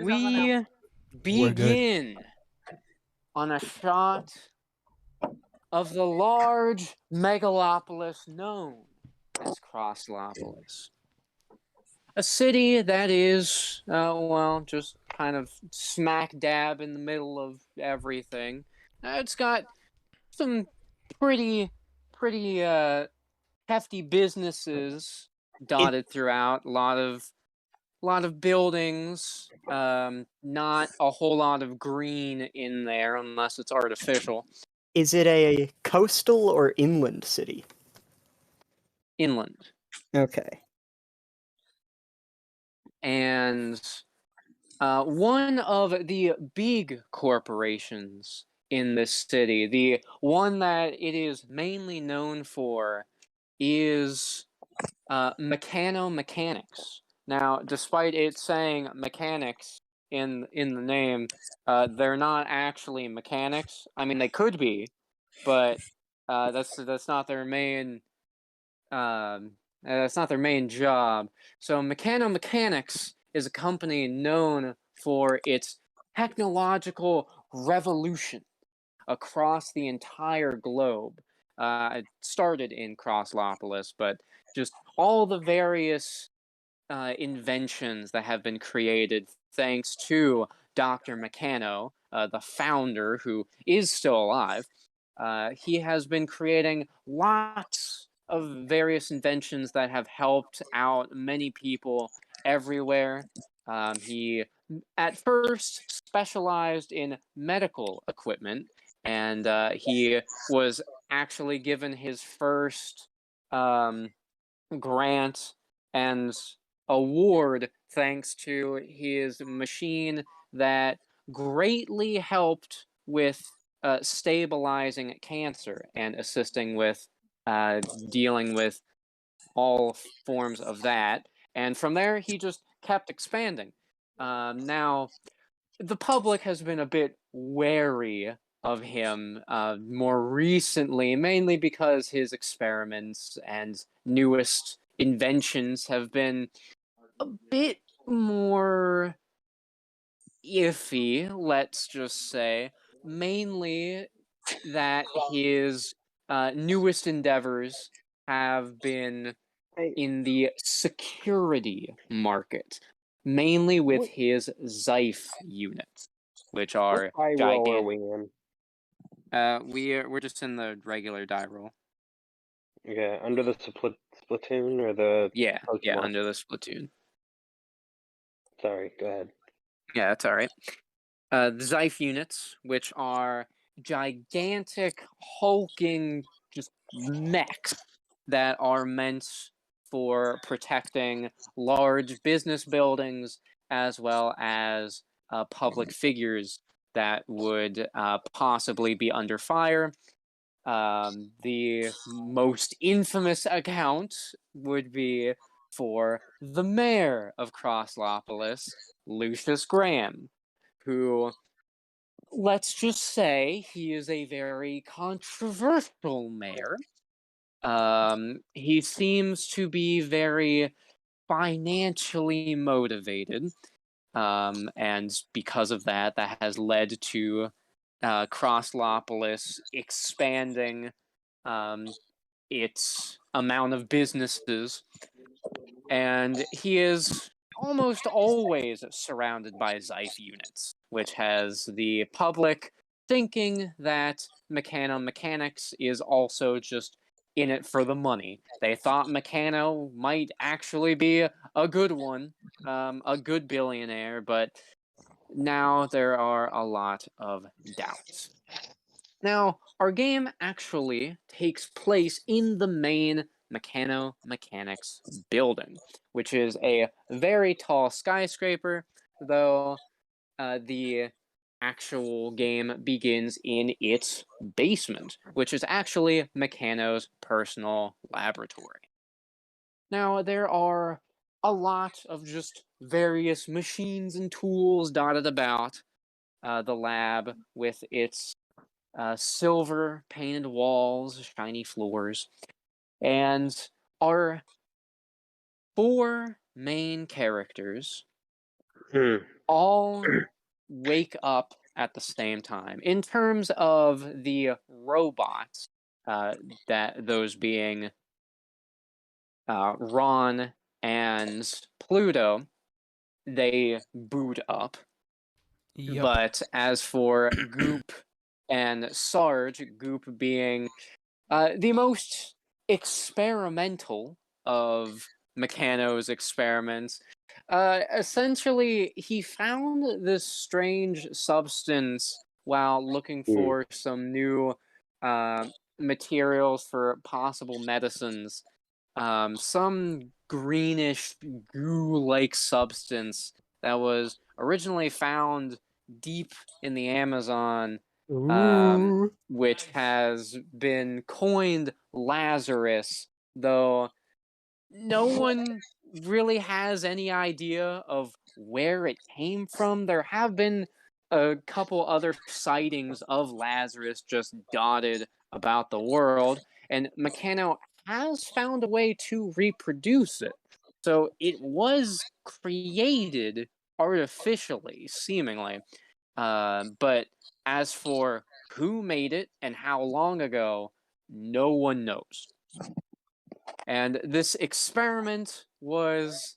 We We're good. begin on a shot of the large megalopolis known as Crosslopolis. A city that is, just kind of smack dab in the middle of everything. It's got some pretty, pretty hefty businesses dotted throughout. A lot of buildings. Not a whole lot of green in there unless it's artificial. Is it a coastal or inland city? Inland. Okay. And one of the big corporations in this city, the one that it is mainly known for, is mechanics. Now, despite it saying mechanics in the name, they're not actually mechanics. I mean, they could be, but that's not their main that's not their main job. So Mechanics is a company known for its technological revolution across the entire globe. It started in Crosslopolis, but just all the various inventions that have been created thanks to Dr. Meccano, the founder, who is still alive. He has been creating lots of various inventions that have helped out many people everywhere. He at first specialized in medical equipment, and he was actually given his first grant and award thanks to his machine that greatly helped with stabilizing cancer and assisting with dealing with all forms of that. And from there, he just kept expanding. Now, the public has been a bit wary of him more recently, mainly because his experiments and newest inventions have been a bit more iffy, let's just say. Mainly that his newest endeavors have been in the security market, mainly with his Xife units, which are What die roll are gigantic. we in? We're just in the regular die roll. Okay, under the Splatoon or the Yeah, Pokemon? under the Splatoon. Sorry, go ahead. Yeah, that's all right. The Xife units, which are gigantic, hulking, just mechs that are meant for protecting large business buildings as well as public figures that would possibly be under fire. The most infamous account would be for the mayor of Crosslopolis, Lucius Graham, who, let's just say, he is a very controversial mayor. He seems to be very financially motivated, and because of that, that has led to Crosslopolis expanding its amount of businesses, and he is almost always surrounded by Xife units, which has the public thinking that Mechanics is also just in it for the money. They thought Meccano might actually be a good one, a good billionaire, but now there are a lot of doubts. Now, our game actually takes place in the main Mechanics building, which is a very tall skyscraper, though the actual game begins in its basement, which is actually Meccano's personal laboratory. Now, there are a lot of just various machines and tools dotted about the lab with its silver painted walls, shiny floors, and our four main characters all wake up at the same time. In terms of the robots, that those being Ron and Pluto, they boot up. Yep. But as for Goop and Sarge, Goop being the most experimental of Meccano's experiments, essentially he found this strange substance while looking for some new materials for possible medicines. Some greenish goo-like substance that was originally found deep in the Amazon, Ooh. which has been coined Lazarus, though no one really has any idea of where it came from. There have been a couple other sightings of Lazarus just dotted about the world, and Meccano has found a way to reproduce it. So it was created artificially, seemingly. But as for who made it and how long ago, no one knows. And this experiment was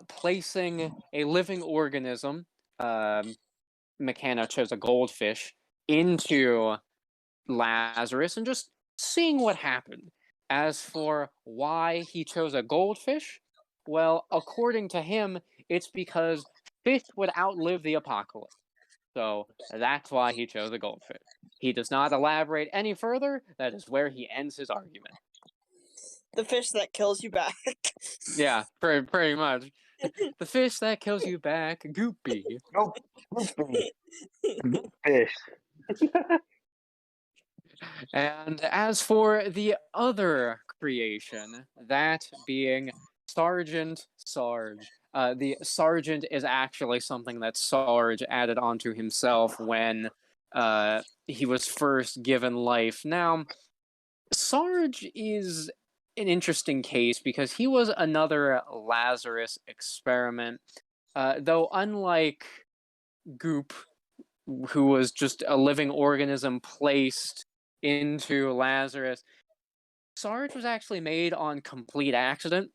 placing a living organism, Meccano chose a goldfish, into Lazarus and just seeing what happened. As for why he chose a goldfish, well, according to him, it's because fish would outlive the apocalypse. So that's why he chose a goldfish. He does not elaborate any further. That is where he ends his argument. The fish that kills you back. Yeah, pretty much. The fish that kills you back, Goopy. Nope. Fish. And as for the other creation, that being Sergeant Sarge. The Sergeant is actually something that Sarge added onto himself when he was first given life. Now, Sarge is an interesting case because he was another Lazarus experiment, though unlike Goop, who was just a living organism placed into Lazarus, Sarge was actually made on complete accident.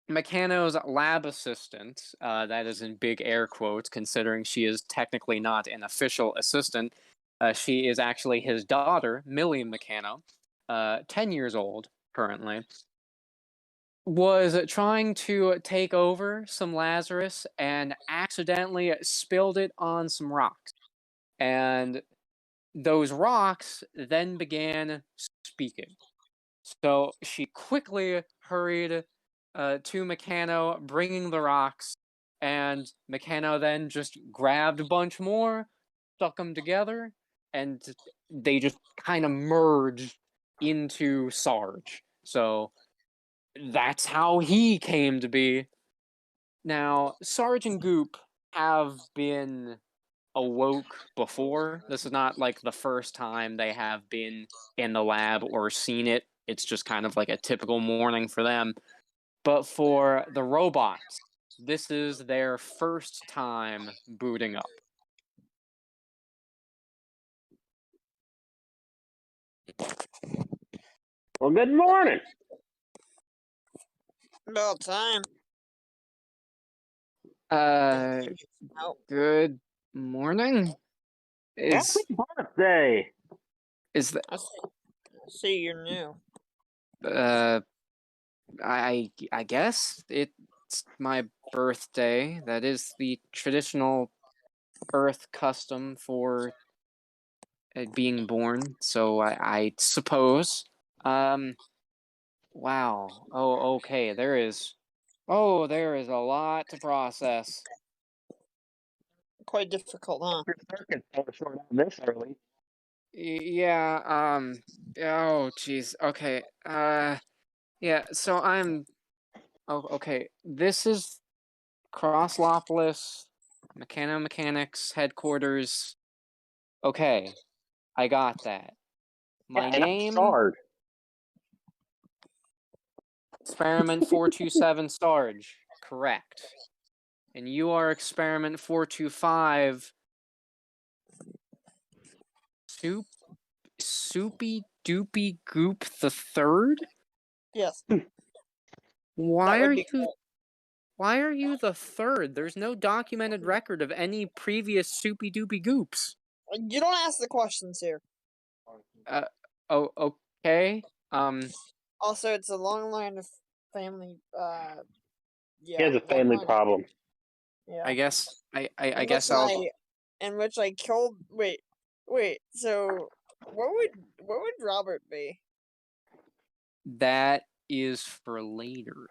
Meccano's lab assistant, that is in big air quotes, considering she is technically not an official assistant, she is actually his daughter, Millie Meccano, 10 years old currently, was trying to take over some Lazarus and accidentally spilled it on some rocks. And those rocks then began speaking. So she quickly hurried to Meccano, bringing the rocks, and Meccano then just grabbed a bunch more, stuck them together, and they just kind of merged into Sarge. So that's how he came to be. Now, Sarge and Goop have been awoke before. This is not like the first time they have been in the lab or seen it. It's just kind of like a typical morning for them. But for the robots, this is their first time booting up. Well, good morning. About time. Oh, Good morning. Is Happy birthday. is I see you're new. I guess it's my birthday. That is the traditional Earth custom for being born. So I suppose. Wow. Oh, okay. There is a lot to process. Quite difficult, huh? Your circuit fell short on this early. Yeah. Oh, jeez. Okay. Yeah. So I'm. Oh, okay. This is Crosslopolis Mechanics headquarters. Okay, I got that. My Yeah, name, Sarge. Experiment 427 Sarge. Correct. and you are experiment 425. Soupy Doopy Goop the Third? Yes, Why that would are be you correct. why are you the third? There's no documented record of any previous Soupy Doopy Goops. You don't ask the questions here. Okay. Also, it's a long line of family. He has a long family line. problem. Yeah. I guess I In guess which I'll in which I killed. Wait. So, what would Robert be? that is for later.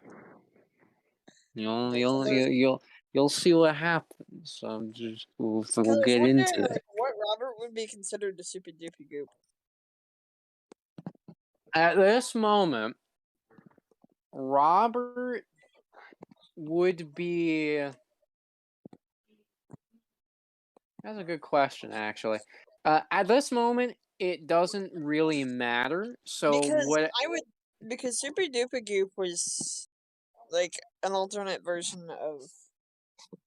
You'll Okay, so you'll there's. you'll you'll see what happens. We'll Because I was get wondering into it. like, what Robert would be considered a super doopy goop. At this moment, Robert would be. That's a good question, actually. At this moment, it doesn't really matter. So Because what? because super duper goop was like an alternate version of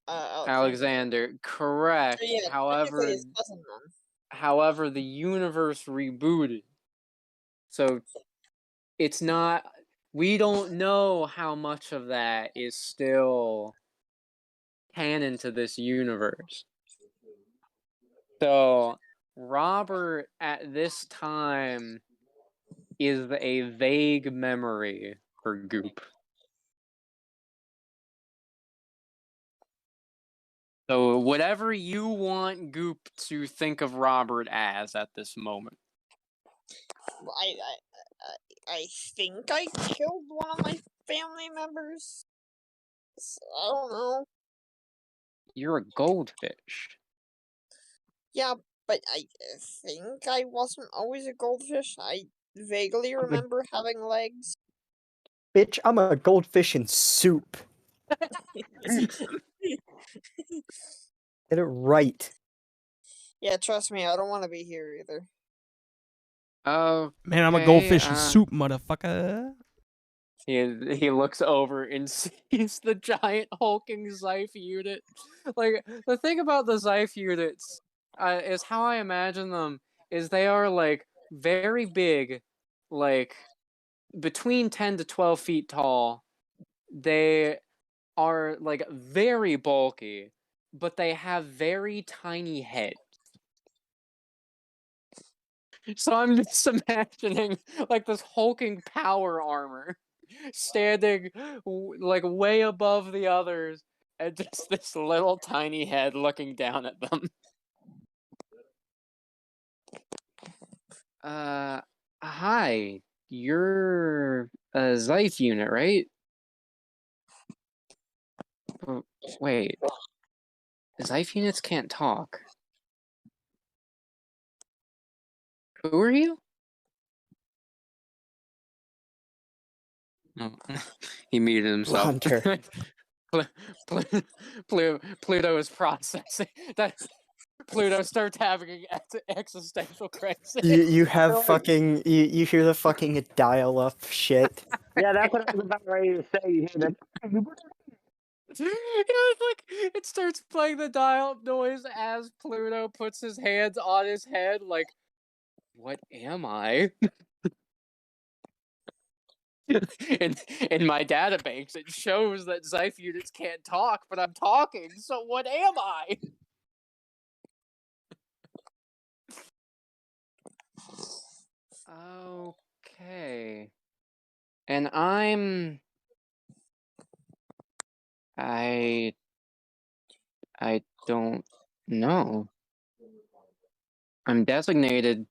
Alexander. Alexander, So correct. yeah, technically his cousin then. However, the universe rebooted. So it's not. We don't know how much of that is still canon to this universe. So Robert at this time is a vague memory for Goop. So whatever you want Goop to think of Robert as at this moment. I think I killed one of my family members. I don't know. You're a goldfish. Yeah, but I think I wasn't always a goldfish. I vaguely remember having legs. Bitch, I'm a goldfish in soup. Get it right. Yeah, trust me, I don't want to be here either. Oh, Man, I'm a goldfish in soup, motherfucker. he looks over and sees the giant hulking Zyph unit. Like, the thing about the Zyph units is how I imagine them is they are like very big, like between 10 to 12 feet tall. They are like very bulky, but they have very tiny heads. So I'm just imagining like this hulking power armor standing like way above the others and just this little tiny head looking down at them. Hi. You're a Zyph unit, right? Wait. Zyph units can't talk. Who are you? Oh, he muted himself. Hunter. Pluto is processing. That Pluto starts having an existential crisis. You have like- fucking you hear the fucking dial up shit. Yeah, that's what I was about ready to say. You hear that? It's like it starts playing the dial-up noise as Pluto puts his hands on his head, like, what am I? in my databanks, it shows that Zyph units can't talk, but I'm talking, so what am I? Okay. And I don't know. I'm designated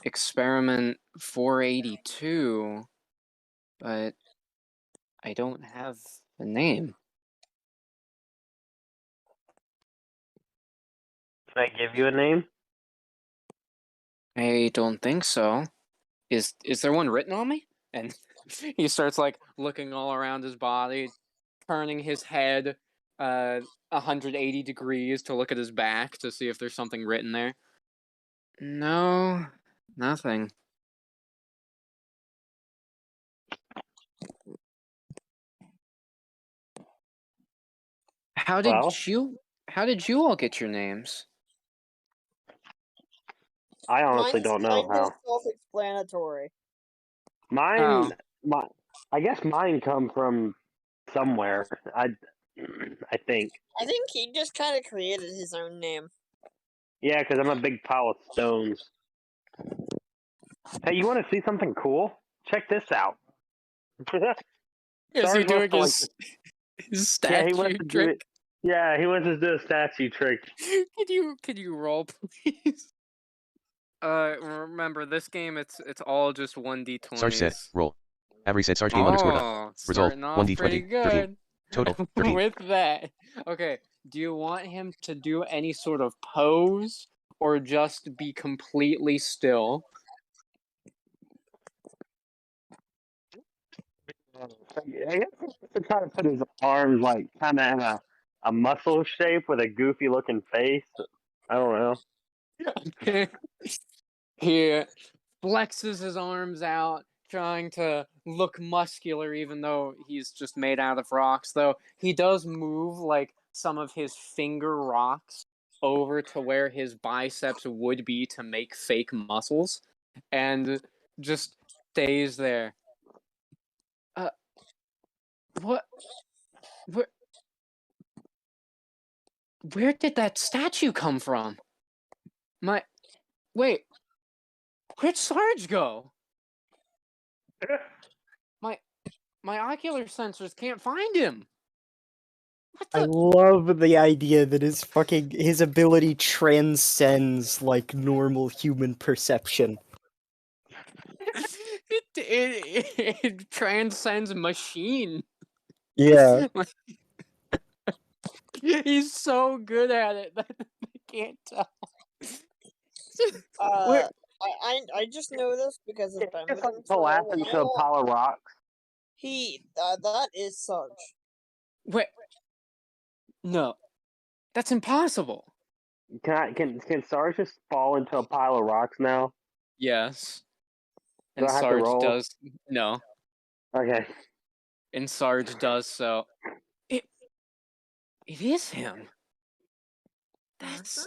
experiment 482, but I don't have a name. Can I give you a name? I don't think so. Is there one written on me? And he starts like looking all around his body, turning his head 180 degrees to look at his back to see if there's something written there. No, nothing. How did Well, you? How did you all get your names? I honestly Mine's don't know kind of how. self-explanatory. Mine, Oh, I guess mine come from somewhere. I think. I think he just kind of created his own name. Yeah, because I'm a big pile of stones. Hey, you want to see something cool? Check this out. is he Sarge wants doing to like. his Yeah, he wants statue to do trick? it. Yeah, he wants to do a statue trick. Can you roll, please? Remember this game. It's all just 1d20s. Sarge said, roll. Avery said Sarge game _ done. Oh, Result, starting off pretty 1d20, 13. good. Total, 13. With that. Okay, do you want him to do any sort of pose or just be completely still? I guess he has to try to put his arms like kind of in a muscle shape with a goofy looking face. I don't know. He flexes his arms out, trying to look muscular, even though he's just made out of rocks. Though he does move like some of his finger rocks over to where his biceps would be to make fake muscles, and just stays there. Uh, what? Where? Where did that statue come from? Wait. Where'd Sarge go? My ocular sensors can't find him. What I the? love the idea that his ability transcends like normal human perception. It transcends machine. Yeah. He's so good at it that I can't tell. Where? I just know this because it's been It's with like him for a collapse into a while. pile of rocks. That is Sarge. Wait. No, that's impossible. Can Sarge just fall into a pile of rocks now? Yes, Do and I have to Sarge roll? does no, Okay. and Sarge does so. It is him. That's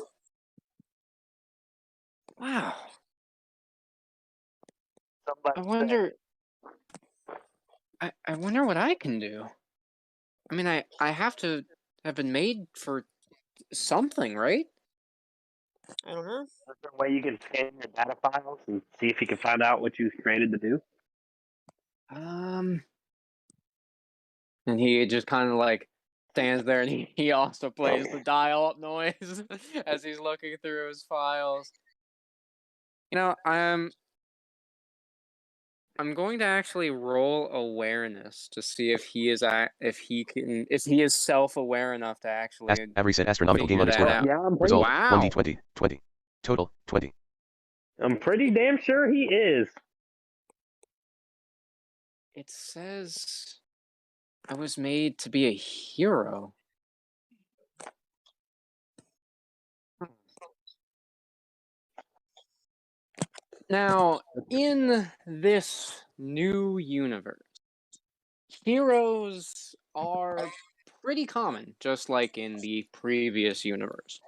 wow. Somebody I say. wonder. I wonder what I can do. I mean, I have to have been made for something, right? I don't know. Is there a way you can scan your data files and see if you can find out what you was created to do? And he just kind of like stands there, and he also plays the dial-up noise as he's looking through his files. You know, I'm going to actually roll awareness to see if he is self-aware enough to actually Avery said astronomical game figure that _ done. out. Yeah, I'm pretty. Result, Wow. 1d20, 20. Total, 20. I'm pretty damn sure he is. It says I was made to be a hero. Now, in this new universe, heroes are pretty common, just like in the previous universe.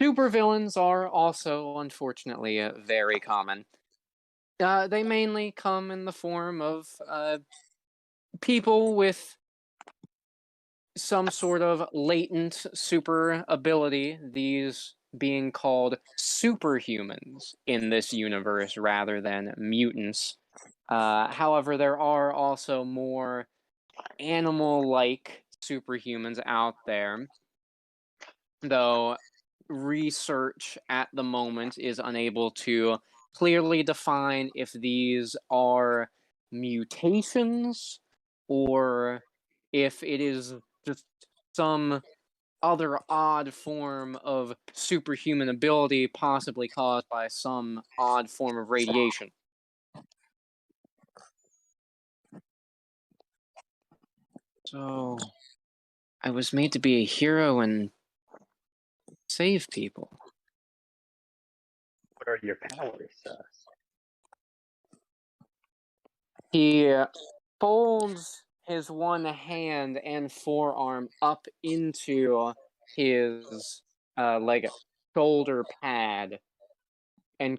Supervillains are also, unfortunately, very common. They mainly come in the form of people with some sort of latent super ability, these being called superhumans in this universe rather than mutants. However, there are also more animal-like superhumans out there, though research at the moment is unable to clearly define if these are mutations or if it is just some other odd form of superhuman ability, possibly caused by some odd form of radiation. So, I was made to be a hero and save people. What are your powers? He folds his one hand and forearm up into his like shoulder pad, and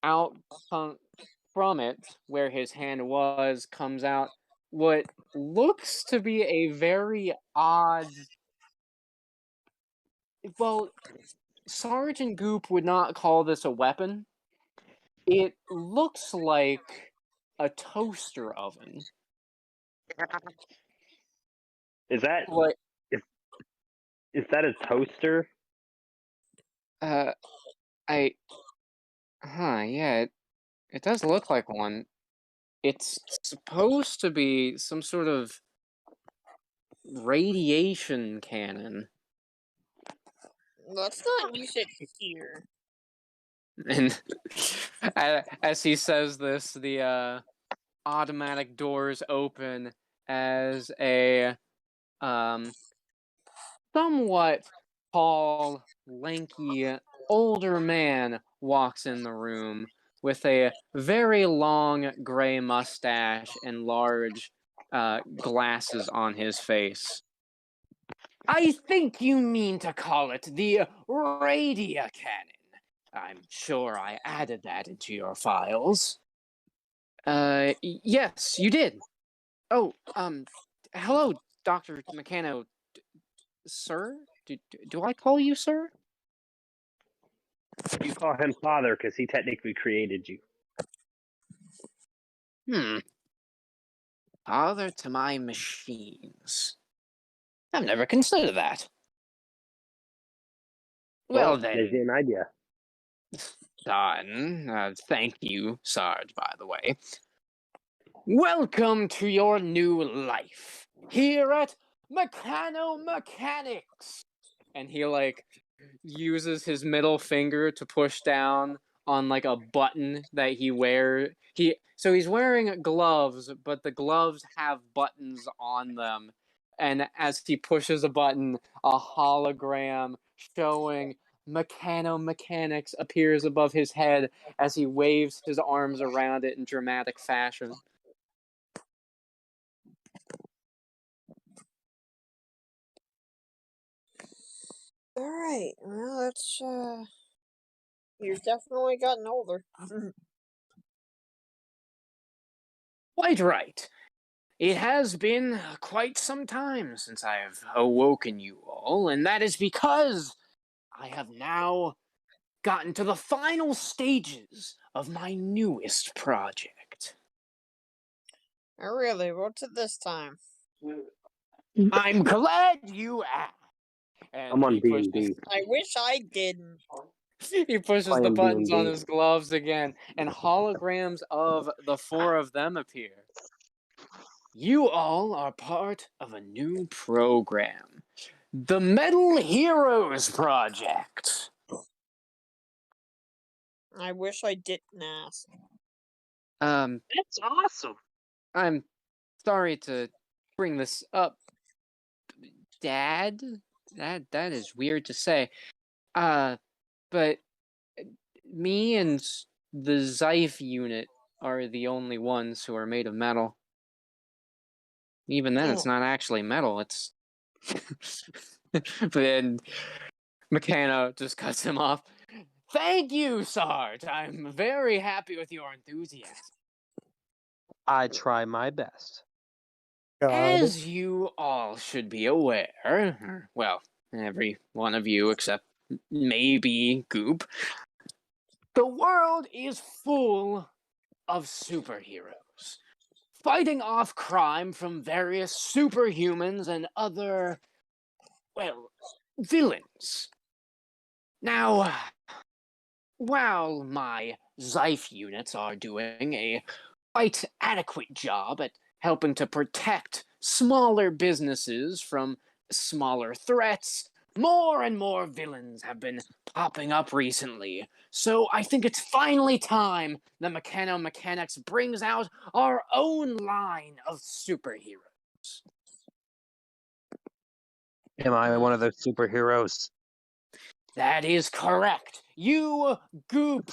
out from it, where his hand was, comes out what looks to be a very odd. Well, Sergeant Goop would not call this a weapon. It looks like a toaster oven. Is that Like, is that a toaster? uh, yeah, it does look like one. It's supposed to be some sort of radiation cannon. Let's not use it here. And as he says this, the automatic doors open as a somewhat tall, lanky, older man walks in the room with a very long gray mustache and large glasses on his face. I think you mean to call it the Radia Cannon. I'm sure I added that into your files. Yes, you did. Oh, hello, Dr. Meccano. Sir? Do I call you sir? You call him father because he technically created you. Father to my machines. I've never considered that. Well There's then, an idea. son, thank you, Sarge, by the way. Welcome to your new life here at Meccano Mechanics. And he uses his middle finger to push down on like a button that he wears. So he's wearing gloves, but the gloves have buttons on them. And as he pushes a button, a hologram showing Meccano Mechanics appears above his head as he waves his arms around it in dramatic fashion. Alright, well, that's, you've definitely gotten older. Quite right. It has been quite some time since I have awoken you all, and that is because I have now gotten to the final stages of my newest project. Oh, really? What's it this time? I'm glad you asked. And I'm on he pushes, D&D. I wish I didn't. he pushes the Playing buttons on D&D. his gloves again, and holograms of the four of them appear. You all are part of a new program, the Metal Heroes Project. I wish I didn't ask. That's awesome. I'm sorry to bring this up, Dad. That is weird to say. But me and the Zyph unit are the only ones who are made of metal. Even then, it's not actually metal. It's. But then Meccano just cuts him off. Thank you, Sarge. I'm very happy with your enthusiasm. I try my best. As you all should be aware, well, every one of you except maybe Goop, the world is full of superheroes, fighting off crime from various superhumans and other, well, villains. Now, while my Zyph units are doing a quite adequate job at helping to protect smaller businesses from smaller threats, more and more villains have been popping up recently. So I think it's finally time that Meccano Mechanics brings out our own line of superheroes. Am I one of those superheroes? That is correct. You Goop.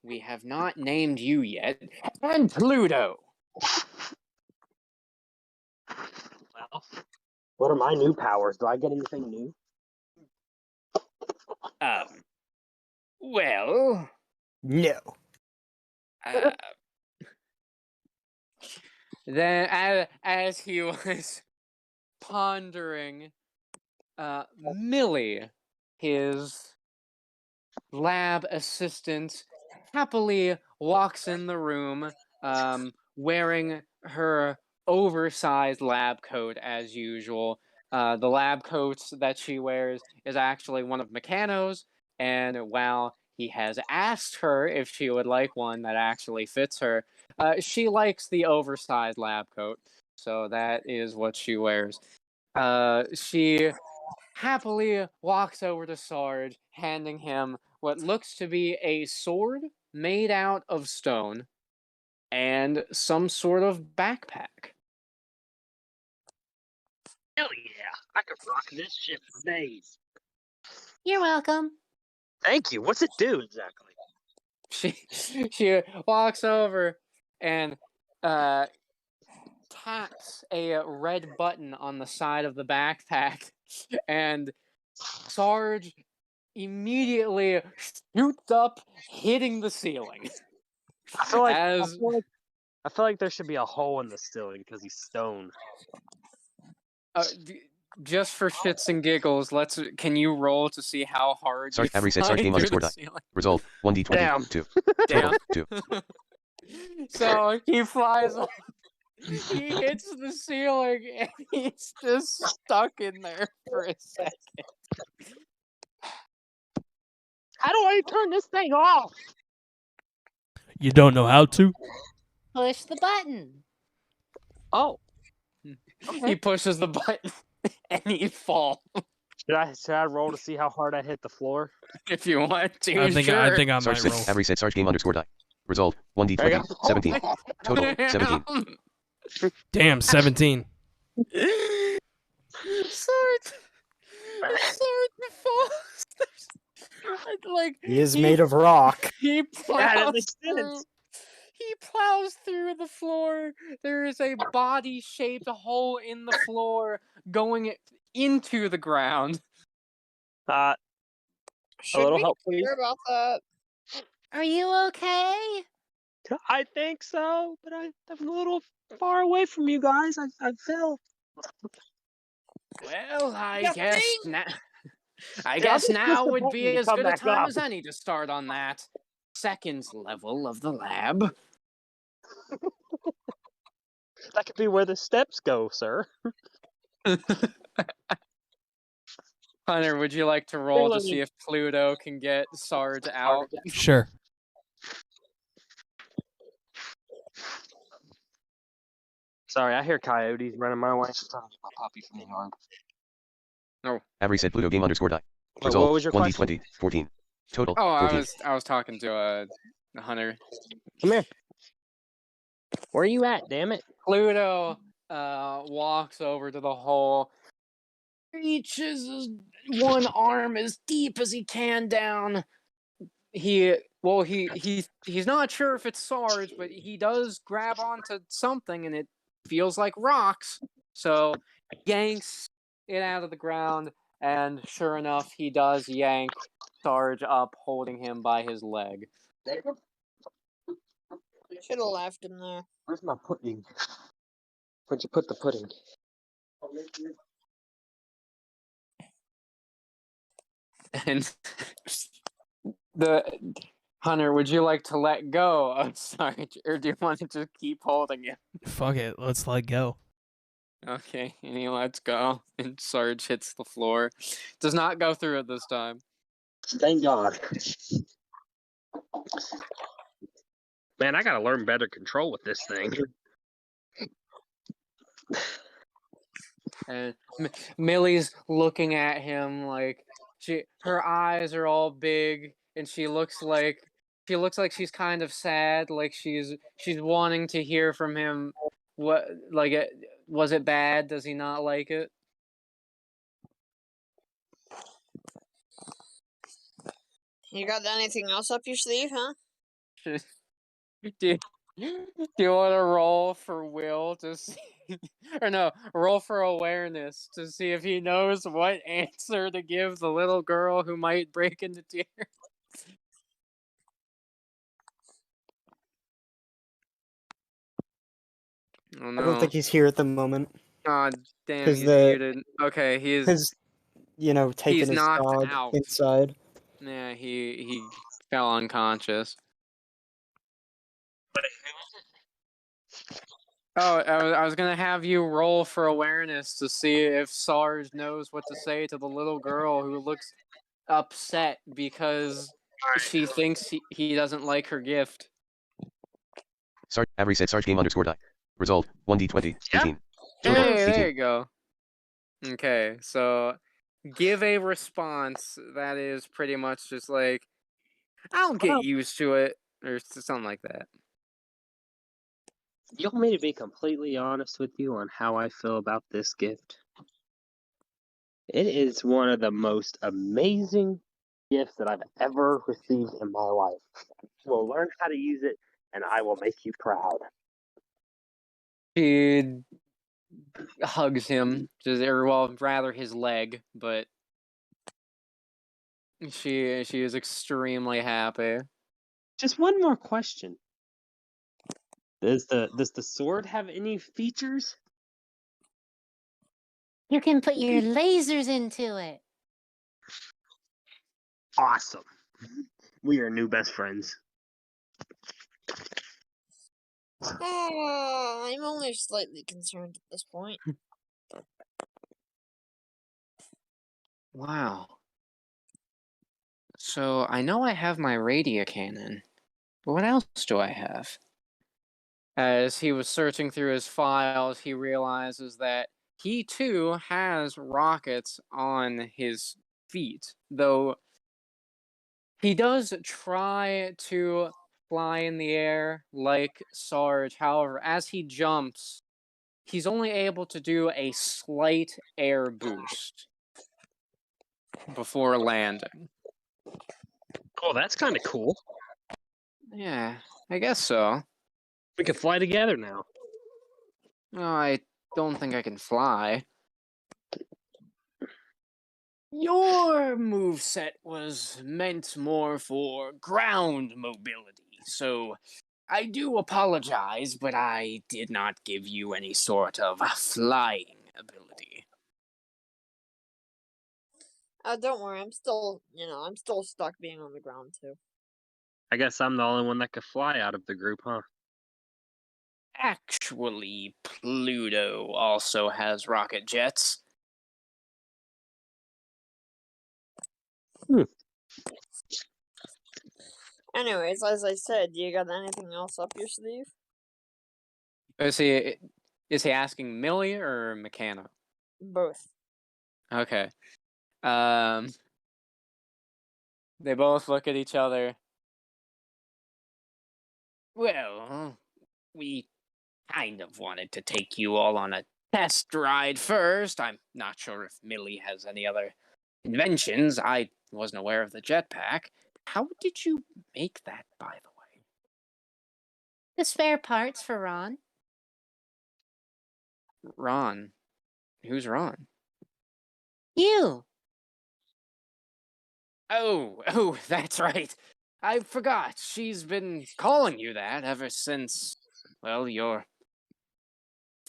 We have not named you yet. And Pluto. What are my new powers? Do I get anything new? Well, No. uh, then as he was pondering, Millie, his lab assistant, happily walks in the room, wearing her oversized lab coat as usual. The lab coat that she wears is actually one of Meccano's, and while he has asked her if she would like one that actually fits her, she likes the oversized lab coat, so that is what she wears. She happily walks over to Sarge, handing him what looks to be a sword made out of stone and some sort of backpack. Hell yeah! I could rock this shit for days. You're welcome. Thank you. What's it do exactly? She walks over and taps a red button on the side of the backpack, and Sarge immediately shoots up, hitting the ceiling. I feel like As I feel like there should be a hole in the ceiling because he's stone. just for shits and giggles, can you roll to see how hard you Sarge, Avery said fly Sarge game through underscore the die. ceiling? Result 1d20. Damn. 2. Damn. Total 2. So he flies up, he hits the ceiling, and he's just stuck in there for a second. How do I turn this thing off? You don't know how to? Push the button. Oh. He pushes the button, and he falls. Should I roll to see how hard I hit the floor? If you want to, I think sure. I might Sarge roll. said Avery said Sarge game underscore die. Result There you 1d20. go. 17. Total 17. Damn, 17. Sword falls. Like He is made of rock. He Yeah, that plows makes through. sense. He plows through the floor. There is a body-shaped hole in the floor going into the ground. Should little we help, please. hear about that? Are you okay? I think so, but I'm a little far away from you guys. I fell. Well, I Yeah, guess me. now. I I'll guess just push now the would button be to as come good a back time up. as any to start on that second level of the lab. That could be where the steps go, sir. Hunter, would you like to roll to see if Pluto can get Sarge out? Sure. Sorry, I hear coyotes running my way. I'm trying to get my puppy from the yard. Avery said Pluto game underscore die. What Result was your question? 1d20. 14. Total Oh, 14. I was talking to Hunter. Come here. Where are you at, damn it? Pluto walks over to the hole, reaches his one arm as deep as he can down. He's not sure if it's Sarge, but he does grab onto something, and it feels like rocks. So yanks it out of the ground, and sure enough, he does yank Sarge up, holding him by his leg. Should have left him there. Where's my pudding? Where'd you put the pudding? And the Hunter, would you like to let go of Sarge, or do you want to just keep holding him? Fuck it. Let's let go. Okay, and he lets go, and Sarge hits the floor. Does not go through it this time. Thank God. Man, I gotta learn better control with this thing. And Millie's looking at him like her eyes are all big, and she looks like she's kind of sad, like she's wanting to hear from him. What, like, was it bad? Does he not like it? You got anything else up your sleeve, huh? Do you want to roll for Will to or no, roll for awareness to see if he knows what answer to give the little girl who might break into tears. Oh I no. don't think he's here at the moment. Aw, damn, 'Cause he's the- muted. Okay, Because, taking he's his knocked dog out. inside. Yeah, he fell unconscious. Oh, I was gonna have you roll for awareness to see if Sarge knows what to say to the little girl who looks upset because she thinks he doesn't like her gift. Sarge, Avery said Sarge game underscore die. Result, 1d20, Yeah. 18. Total, Hey, 18. there you go. Okay, so give a response that is pretty much just like, I'll get Well- used to it, or something like that. You want me to be completely honest with you on how I feel about this gift? It is one of the most amazing gifts that I've ever received in my life. We'll learn how to use it, and I will make you proud. She hugs him, or well, rather his leg, but she is extremely happy. Just one more question. Does the sword have any features? You can put your lasers into it. Awesome. We are new best friends. I'm only slightly concerned at this point. Wow. So I know I have my radio cannon, but what else do I have? As he was searching through his files, he realizes that he too has rockets on his feet, though he does try to fly in the air like Sarge. However, as he jumps, he's only able to do a slight air boost before landing. Oh, that's kind of cool. Yeah, I guess so. We can fly together now. No, I don't think I can fly. Your moveset was meant more for ground mobility, so I do apologize, but I did not give you any sort of flying ability. Don't worry, I'm still stuck being on the ground too. I guess I'm the only one that could fly out of the group, huh? Actually, Pluto also has rocket jets. Anyways, as I said, do you got anything else up your sleeve? Is he asking Millie or McKenna? Both. Okay. They both look at each other. Well, we kind of wanted to take you all on a test ride first. I'm not sure if Millie has any other inventions. I wasn't aware of the jetpack. How did you make that, by the way? The spare parts for Ron. Ron. Who's Ron? You. Oh, that's right. I forgot. She's been calling you that ever since, well, your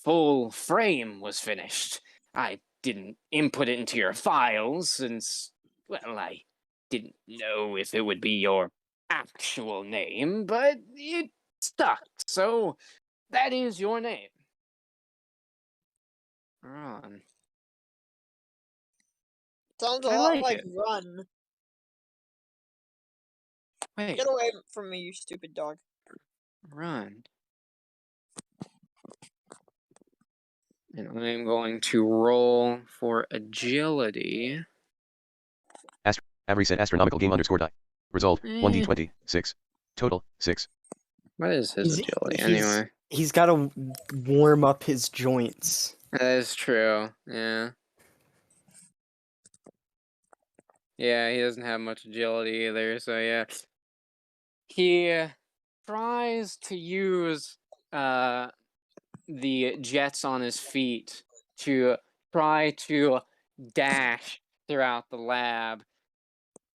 full frame was finished. I didn't input it into your files since, well, I didn't know if it would be your actual name, but it stuck, so that is your name. Ron. Sounds a I lot like like it. Run. Wait, Get away from me, you stupid dog. Run. And I'm going to roll for agility. Avery said astronomical game underscore die. Result, 1d20, 6. Total, 6. What is his agility he's- anyway? He's got to warm up his joints. That is true, yeah. Yeah, he doesn't have much agility either, so yeah. He tries to use the jets on his feet to try to dash throughout the lab.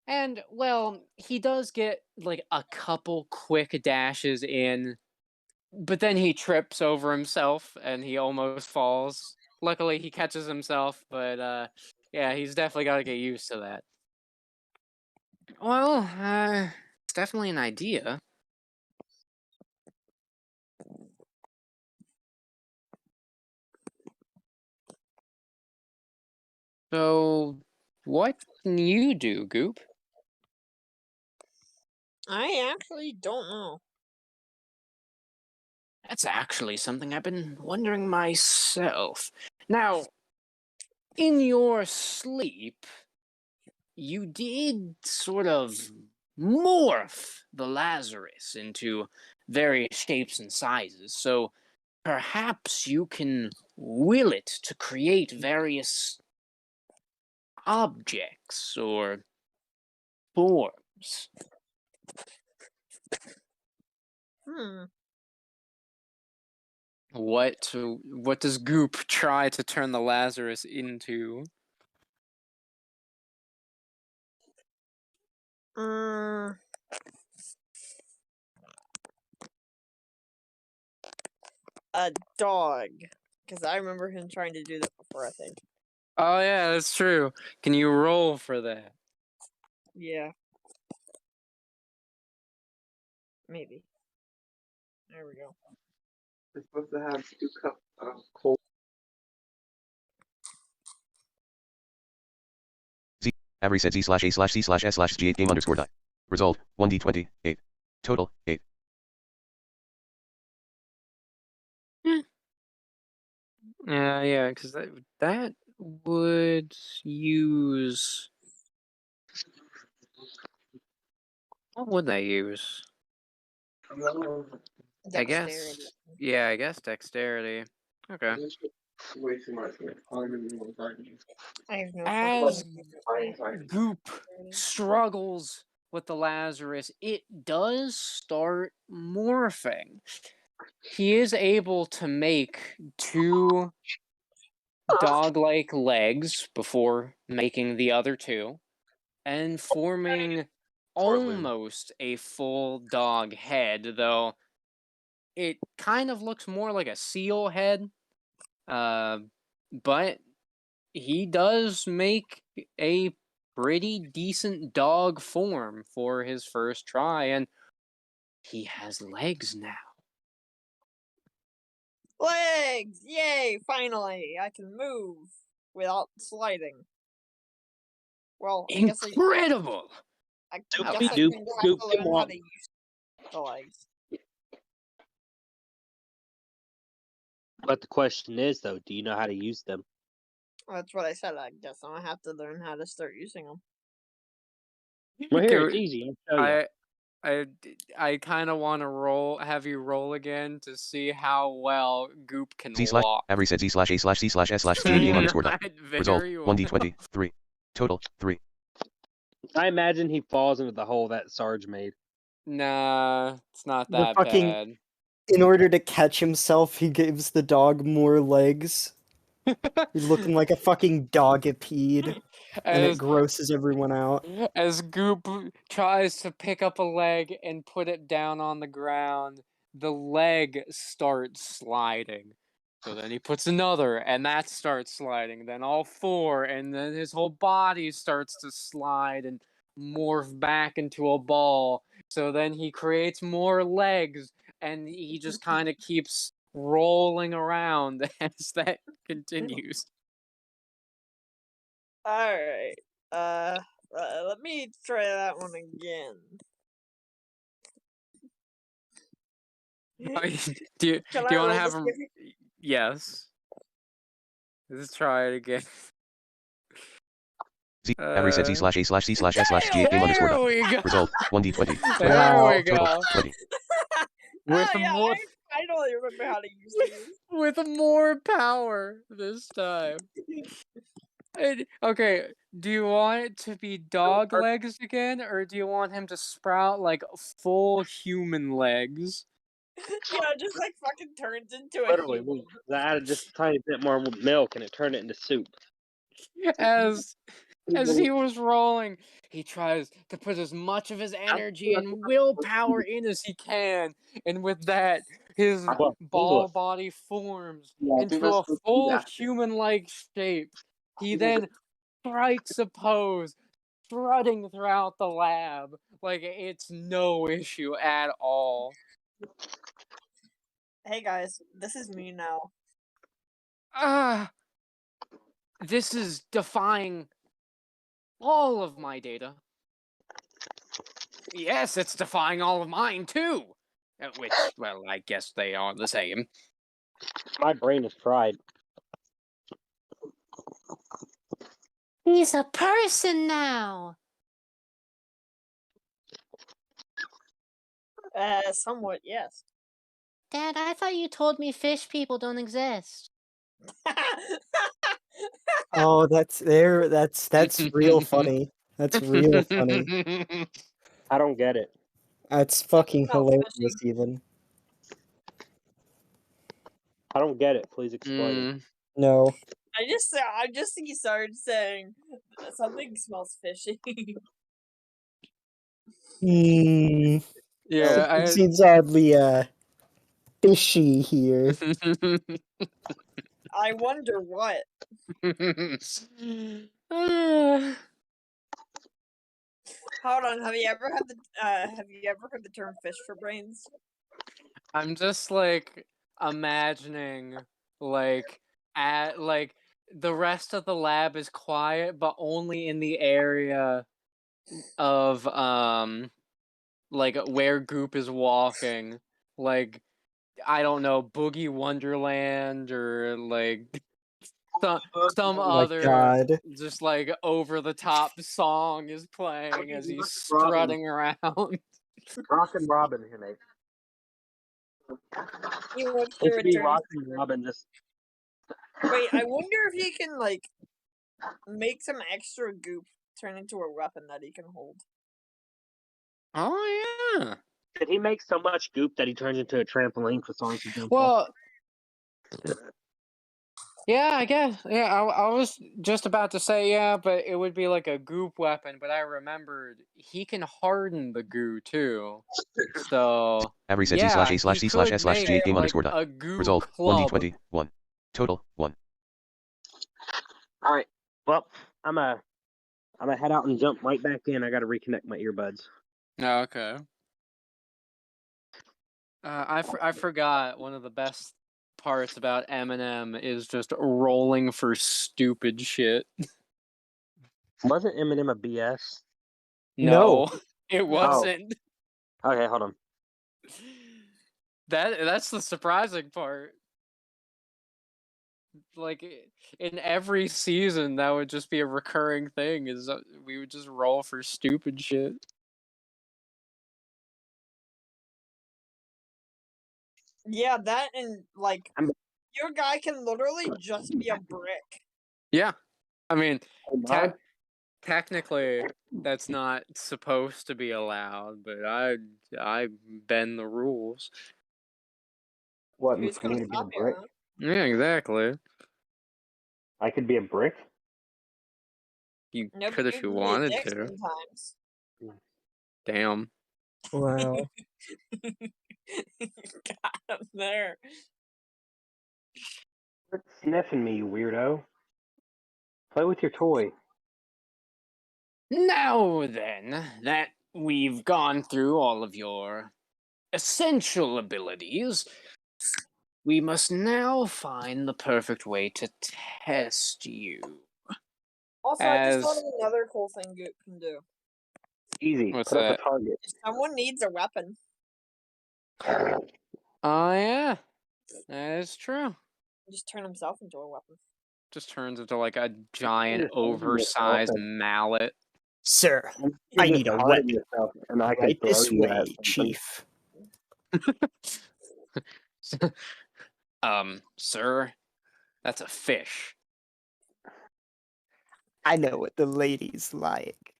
And, well, he does get like a couple quick dashes in, but then he trips over himself and he almost falls. Luckily, he catches himself, but yeah, he's definitely got to get used to that. Well, it's definitely an idea. So, what can you do, Goop? I actually don't know. That's actually something I've been wondering myself. Now, in your sleep, you did sort of morph the Lazarus into various shapes and sizes, so perhaps you can will it to create various objects or forms. Hmm. What does Goop try to turn the Lazarus into? Mm, a dog. Because I remember him trying to do that before, I think. Oh yeah, that's true. Can you roll for that? Yeah. Maybe. There we go. We're supposed to have 2 cups of cold. Z. Avery said Z/A/C/S/G8 game underscore die. Result 1d20 8. Total 8. Yeah, because that would use. What would they use? I guess. Dexterity. Yeah, I guess dexterity. Okay. Way too much. I have no As fucking Goop struggles with the Lazarus, it does start morphing. He is able to make 2 dog-like legs before making the other 2, and forming almost a full dog head, though it kind of looks more like a seal head. But he does make a pretty decent dog form for his first try, and he has legs now. legs! Yay! Finally, I can move without sliding. Well, I guess Incredible! I How guess I fast- think I have to learn how to use the legs. But the question is, though, do you know how to use them? That's what I said. I guess I'm gonna have to learn how to start using them. Well, here, Okay, it's easy. I'll show you. I kind of want to have you roll again to see how well Goop can Z/. walk. Avery said Z/A/C/S/G8 game underscore die. Not Result very 1d20 3. Total 3. I imagine he falls into the hole that Sarge made. Nah, it's not The that fucking- bad. In order to catch himself, he gives the dog more legs. He's looking like a fucking dogipede, and it As, grosses everyone out. as Goop tries to pick up a leg and put it down on the ground, the leg starts sliding. So then he puts another, and that starts sliding. Then all 4, and then his whole body starts to slide and morph back into a ball. So then he creates more legs, and he just kind of keeps rolling around as that continues. Alright. Let me try that one again. do you Can want I to roll have this him? with you? Yes. Let's try it again. Z. Avery said Z/A/C/S/G8 game underscore There die. we go. Result 1d20 There Wow. we Total go. 20. With Oh, yeah, more, I totally remember how to use these. with more power this time. Okay, do you want it to be dog legs again, or do you want him to sprout like full human legs? Yeah, it just like fucking turns into a Literally, human. I added just a tiny bit more milk and it turned it into soup. As he was rolling, he tries to put as much of his energy and willpower in as he can, and with that, his ball body forms into a full human-like shape. He then strikes a pose, strutting throughout the lab like it's no issue at all. Hey guys, this is me now. Ah, this is defying all of my data. Yes, it's defying all of mine too. Which, well, I guess they are the same. My brain is fried. He's a person now. Somewhat, yes. Dad, I thought you told me fish people don't exist. Oh, that's real funny. That's real funny. I don't get it. That's fucking No, hilarious, fishing. even. I don't get it. Please explain. No. I just think he started saying something smells fishy. Hmm. Yeah, It seems oddly, fishy here. I wonder what. Hold on, have you ever heard the term fish for brains? I'm just like imagining like the rest of the lab is quiet, but only in the area of like where Goop is walking. Like, I don't know, Boogie Wonderland or like some Oh my other god. just like over the top song is playing as he's Robin. strutting around. Rockin' Robin here, mate. He went It through should a be turn. Rockin' Robin. Just Wait, I wonder if he can like make some extra goop turn into a weapon that he can hold. Oh yeah. did he make so much goop that he turns into a trampoline for songs to jump off? Well, yeah, I guess. Yeah, I was just about to say yeah, but it would be like a goop weapon. But I remembered he can harden the goo too. So Average yeah, Z/A/C/A/S/G he could make game like underscore dot. a goo Result club. 1d20 1. Total 1. All right. Well, I'm gonna head out and jump right back in. I got to reconnect my earbuds. Oh, okay. I forgot one of the best parts about M&M is just rolling for stupid shit. Wasn't M&M a BS? No, it Oh. wasn't. Okay, hold on. That's the surprising part. Like in every season, that would just be a recurring thing. Is we would just roll for stupid shit. Yeah, that and like I'm- your guy can literally just be a brick. Yeah, I mean, Huh? technically, that's not supposed to be allowed, but I bend the rules. What, Who's for gonna me to be a stop you? brick? Huh? Yeah, exactly. I could be a brick? You No, could but if you you can be a wanted dick to. sometimes. Damn. Wow. Got him there. Quit sniffing me, you weirdo. Play with your toy. Now then, that we've gone through all of your essential abilities, we must now find the perfect way to test you. Also, I just thought As of another cool thing Goop can do. Easy. what's Put up that? a target. If someone needs a weapon, Oh yeah, that is true. just turn himself into a weapon. Just turns into like a giant, just harden yourself oversized and- mallet. Sir, You I just need a harden weapon. yourself, and I could Right throw this you at way, something. Chief. Sir, that's a fish. I know what the ladies like.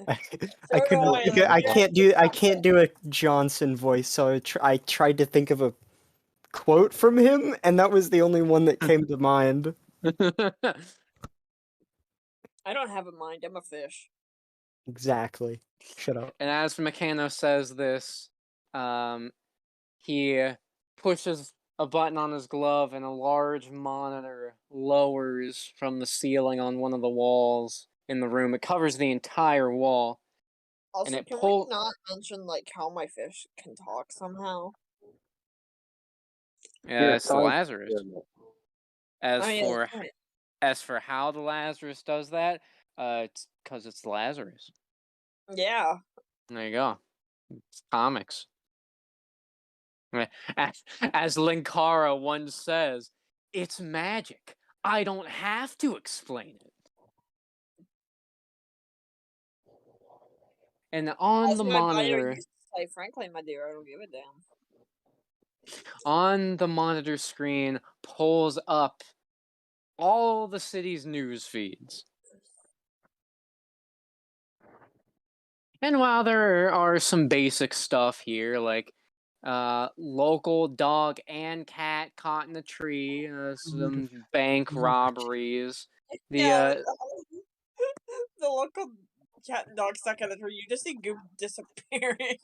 I So do I. I can't do a Johnson voice, so I tried to think of a quote from him, and that was the only one that came to mind. I don't have a mind. I'm a fish. Exactly. Shut up. And as Meccano says this, he pushes a button on his glove, and a large monitor lowers from the ceiling on one of the walls in the room. It covers the entire wall. Also, it can pull- we not mention like how my fish can talk somehow? It's the sorry. Lazarus. As Oh, yeah, for that's right. as for how the Lazarus does that, it's because it's the Lazarus. Yeah. There you go. It's comics. As Linkara once says, it's magic. I don't have to explain it. And on As the my bio monitor, used to say, frankly, my dear, I don't give a damn. on the monitor screen pulls up all the city's news feeds. And while there are some basic stuff here, like local dog and cat caught in a tree, some bank robberies, Yeah, the the local cat and dog stuck in the tree. You just see Goop disappearing.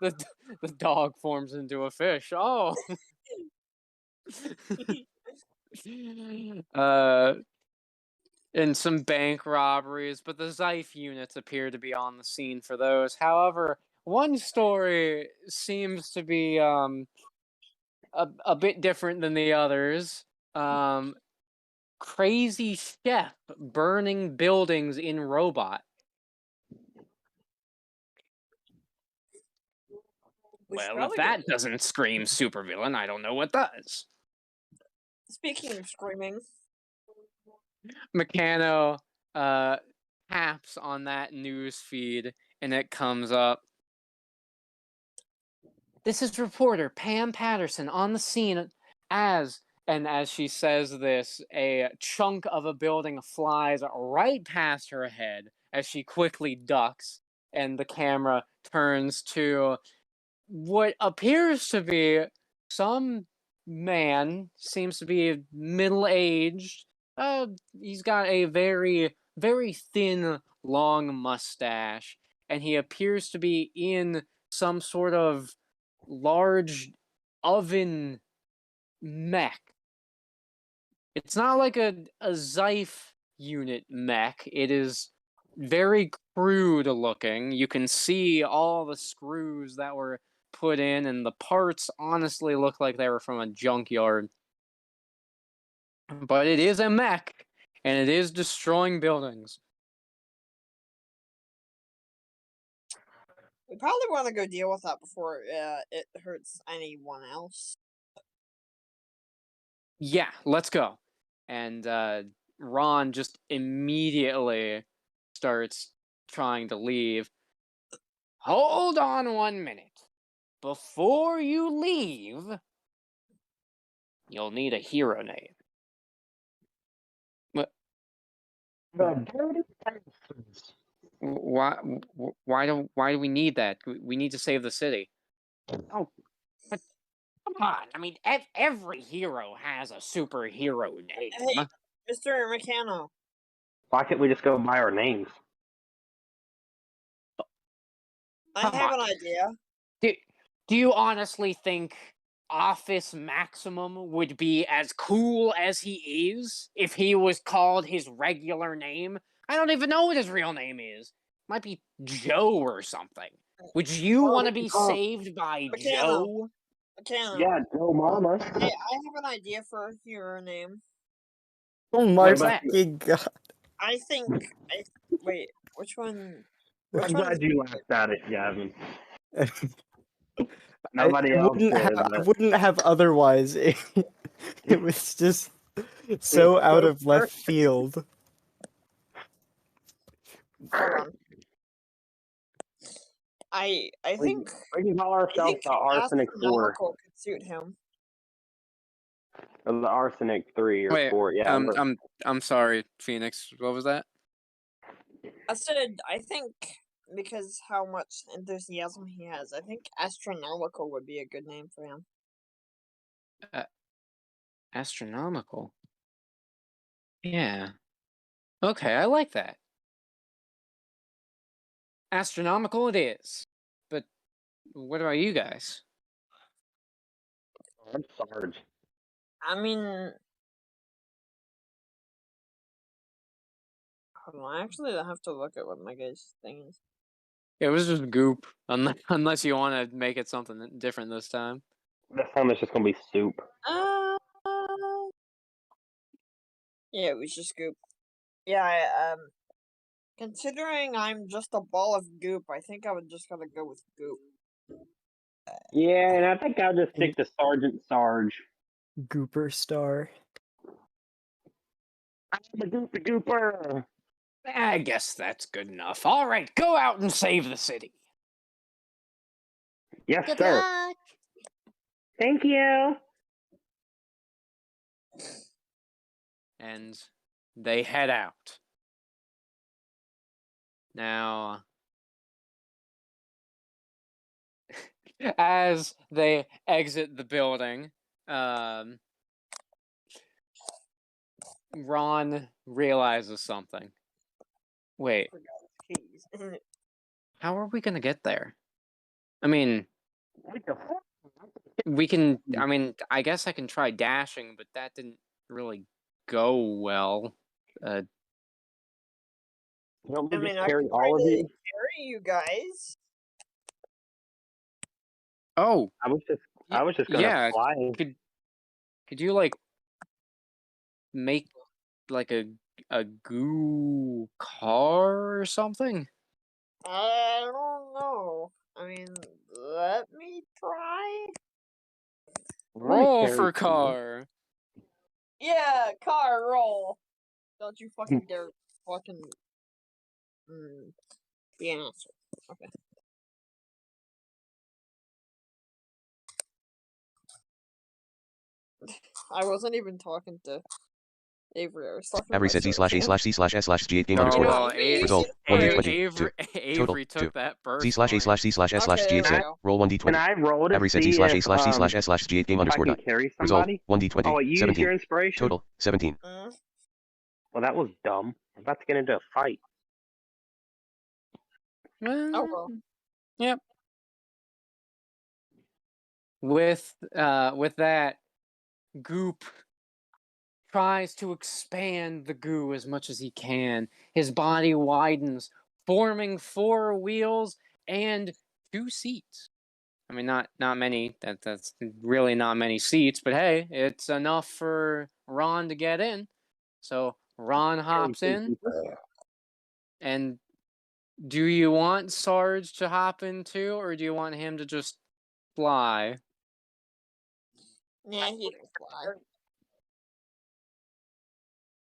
the dog forms into a fish. Oh. And some bank robberies, but the Zeif units appear to be on the scene for those. However, one story seems to be a bit different than the others. Crazy chef burning buildings in robot. Well, if that doesn't scream supervillain, I don't know what does. Speaking of screaming, Meccano taps on that news feed, and it comes up. This is reporter Pam Patterson on the scene as she says this, a chunk of a building flies right past her head as she quickly ducks, and the camera turns to what appears to be some man, seems to be middle-aged. He's got a very, very thin, long mustache, and he appears to be in some sort of large oven mech. It's not like a Zeif unit mech. It is very crude looking. You can see all the screws that were put in, and the parts honestly look like they were from a junkyard. But it is a mech, and it is destroying buildings. we probably want to go deal with that before it hurts anyone else. Yeah, let's go. And Ron just immediately starts trying to leave. Hold on 1 minute. Before you leave, you'll need a hero name. What? The dirty bastards. Why do we need that? We need to save the city. Oh, but come on! I mean, every hero has a superhero name. Hey, Mr. Meccano. Why can't we just go by our names? I Come have on. an idea. Do you honestly think Office Maximum would be as cool as he is if he was called his regular name? I don't even know what his real name is. Might be Joe or something. Would you want to be saved by Meccano. Joe? Meccano. Yeah, Joe Mama. Hey, I have an idea for a hero name. Oh my What's that? fucking god. I think. Wait, which one? I'm glad you laughed at it, Gavin. I Nobody else wouldn't did. have, I but wouldn't have otherwise. It was just so out of left field. Hold on. I think we can call I ourselves think the Arsenic Four. astronomical could suit him. Or the Arsenic 3 or Wait, 4. Yeah. I'm sorry, Phoenix. What was that? I said, I think because how much enthusiasm he has, I think astronomical would be a good name for him. Astronomical. Yeah. Okay, I like that. Astronomical it is. But what about you guys? I'm Sarge. I mean, hold on, actually, I have to look at what my guy's thing is. It was just goop, unless you want to make it something different this time. This time it's just gonna be soup. Uh, yeah, it was just goop. Yeah, considering I'm just a ball of goop, I think I would just gotta go with goop. Yeah, and I think I'll just stick to Sergeant Sarge. Gooper Star. I'm the Goopy Gooper. I guess that's good enough. All right, go out and save the city. Yes, Good sir. luck. Thank you. And they head out. Now, as they exit the building, Ron realizes something. Wait, Keys. how are we gonna get there? I mean, What the fuck? we can. I mean, I guess I can try dashing, but that didn't really go well. Don't I we mean, just I carry can try all of to you? carry you guys. Oh, I was just gonna yeah. fly. Could you like make like a goo car or something? I don't know. I mean, let me try. Roll carry for you. car. Yeah, car roll. Don't you fucking dare fucking be an answer. Okay. I wasn't even talking to Avery. I was talking to Avery said Z myself. slash A slash C slash S slash G8 game Oh underscore Well, die. well, me Result using 1d20. Avery, 2. Avery took 2. that Z slash A personally. slash C slash S slash Okay, G8 there we set. go. Roll Can 1d20. I roll to Avery said see Z slash A if, slash C slash S slash G8 game if I underscore can die. carry Result somebody? 1d20. Oh, you use 17. your inspiration? Total 17. Well, that was dumb. I'm about to get into a fight. Oh well. Yep. With that, Goop tries to expand the goo as much as he can. His body widens, forming 4 wheels and 2 seats. I mean, not many. That's really not many seats, but hey, it's enough for Ron to get in. So Ron hops in, and do you want Sarge to hop in too, or do you want him to just fly? Yeah, he can fly.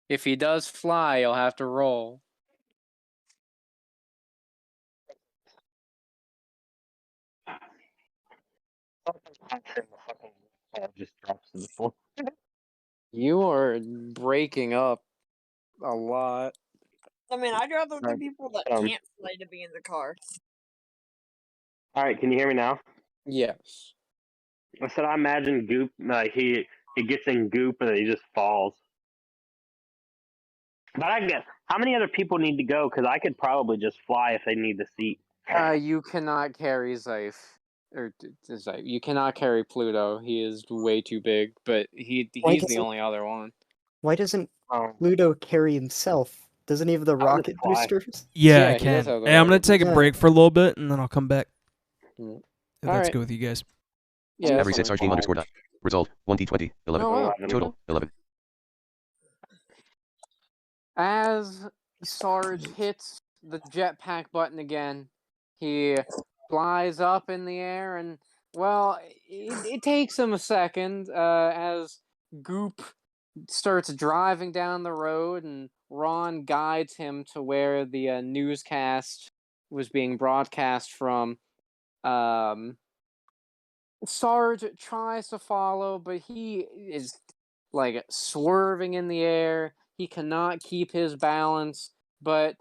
If he does fly, you'll have to roll. Just drops to the floor. You are breaking up a lot. I mean, I'd rather the Right. people that Um, can't fly to be in the car. All right, can you hear me now? Yes. I said I imagine Goop, like he gets in Goop and he just falls. But I guess how many other people need to go? Because I could probably just fly if they need the seat. You cannot carry Zyph. Or Zyph. You cannot carry Pluto. He is way too big, but he's the doesn't- only other one. Why doesn't Um, Pluto carry himself? Doesn't he have the I'll just rocket fly. boosters? Yeah, Yeah, I he does can. have the Hey, I'm gonna rocket take a booster. break for a little bit, and then I'll come back. Mm. If All that's right. good with you guys. Yeah, Avery that's said fine. Sarge game underscore die. Result 1d20. 11. Oh, wow. Total 11. As Sarge hits the jetpack button again, he flies up in the air, and well, it takes him a second as Goop starts driving down the road, and Ron guides him to where the newscast was being broadcast from. Sarge tries to follow, but he is like swerving in the air. He cannot keep his balance, but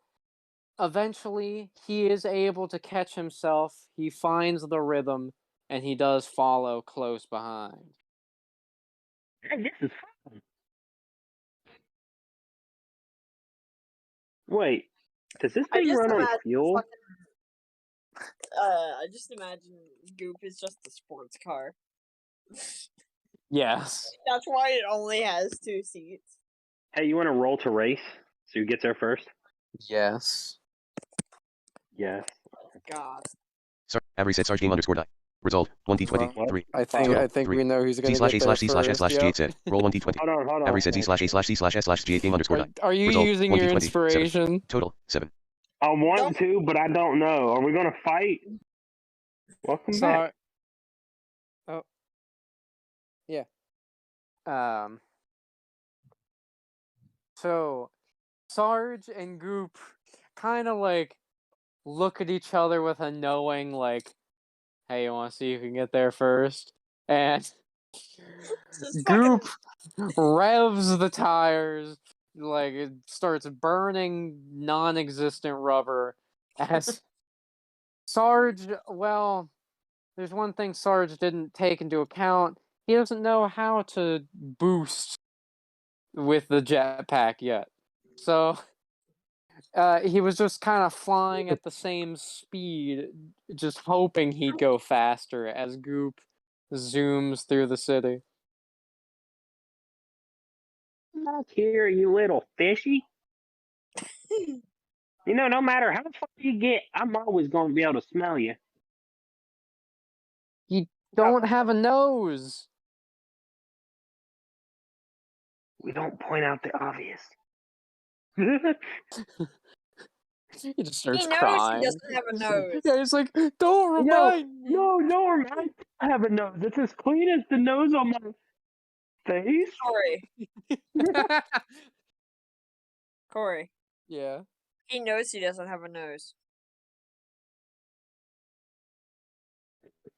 eventually he is able to catch himself. He finds the rhythm, and he does follow close behind. Hey, this is fun. Wait, does this I thing just run on imagine fuel? fucking. I just imagine Goop is just a sports car. Yes. That's why it only has 2 seats. Hey, you want to roll to race? So who gets there first? Yes. Yes. God. Avery said Sarge game underscore die. Result 1d20 Well, 3. I think Total I think 3. we know who's Z gonna slash get A there slash C slash S first. slash G8 Yep. said roll 1d20. Hold on. Avery said Z slash A slash C slash S slash G8 game underscore die. Are you Result using your 1d20 7. inspiration? Total 7. I want Don't- to, but I don't know. Are we gonna fight? Welcome back. Sorry. Oh. Yeah. So Sarge and Goop kind of like look at each other with a knowing, like, "Hey, you want to see who can get there first?" And Just Goop fucking. revs the tires, like it starts burning non-existent rubber. As Sarge, well, there's one thing Sarge didn't take into account. He doesn't know how to boost with the jetpack yet. So he was just kind of flying at the same speed, just hoping he'd go faster as Goop zooms through the city. Look here, you little fishy. You know, no matter how far you get, I'm always gonna be able to smell you. You don't have a nose. We don't point out the obvious. He just starts He knows crying. he doesn't have a nose. Yeah, he's like, "Don't remind me." No, I have a nose. It's as clean as the nose on my face. Corey. Corey. Yeah. He knows he doesn't have a nose.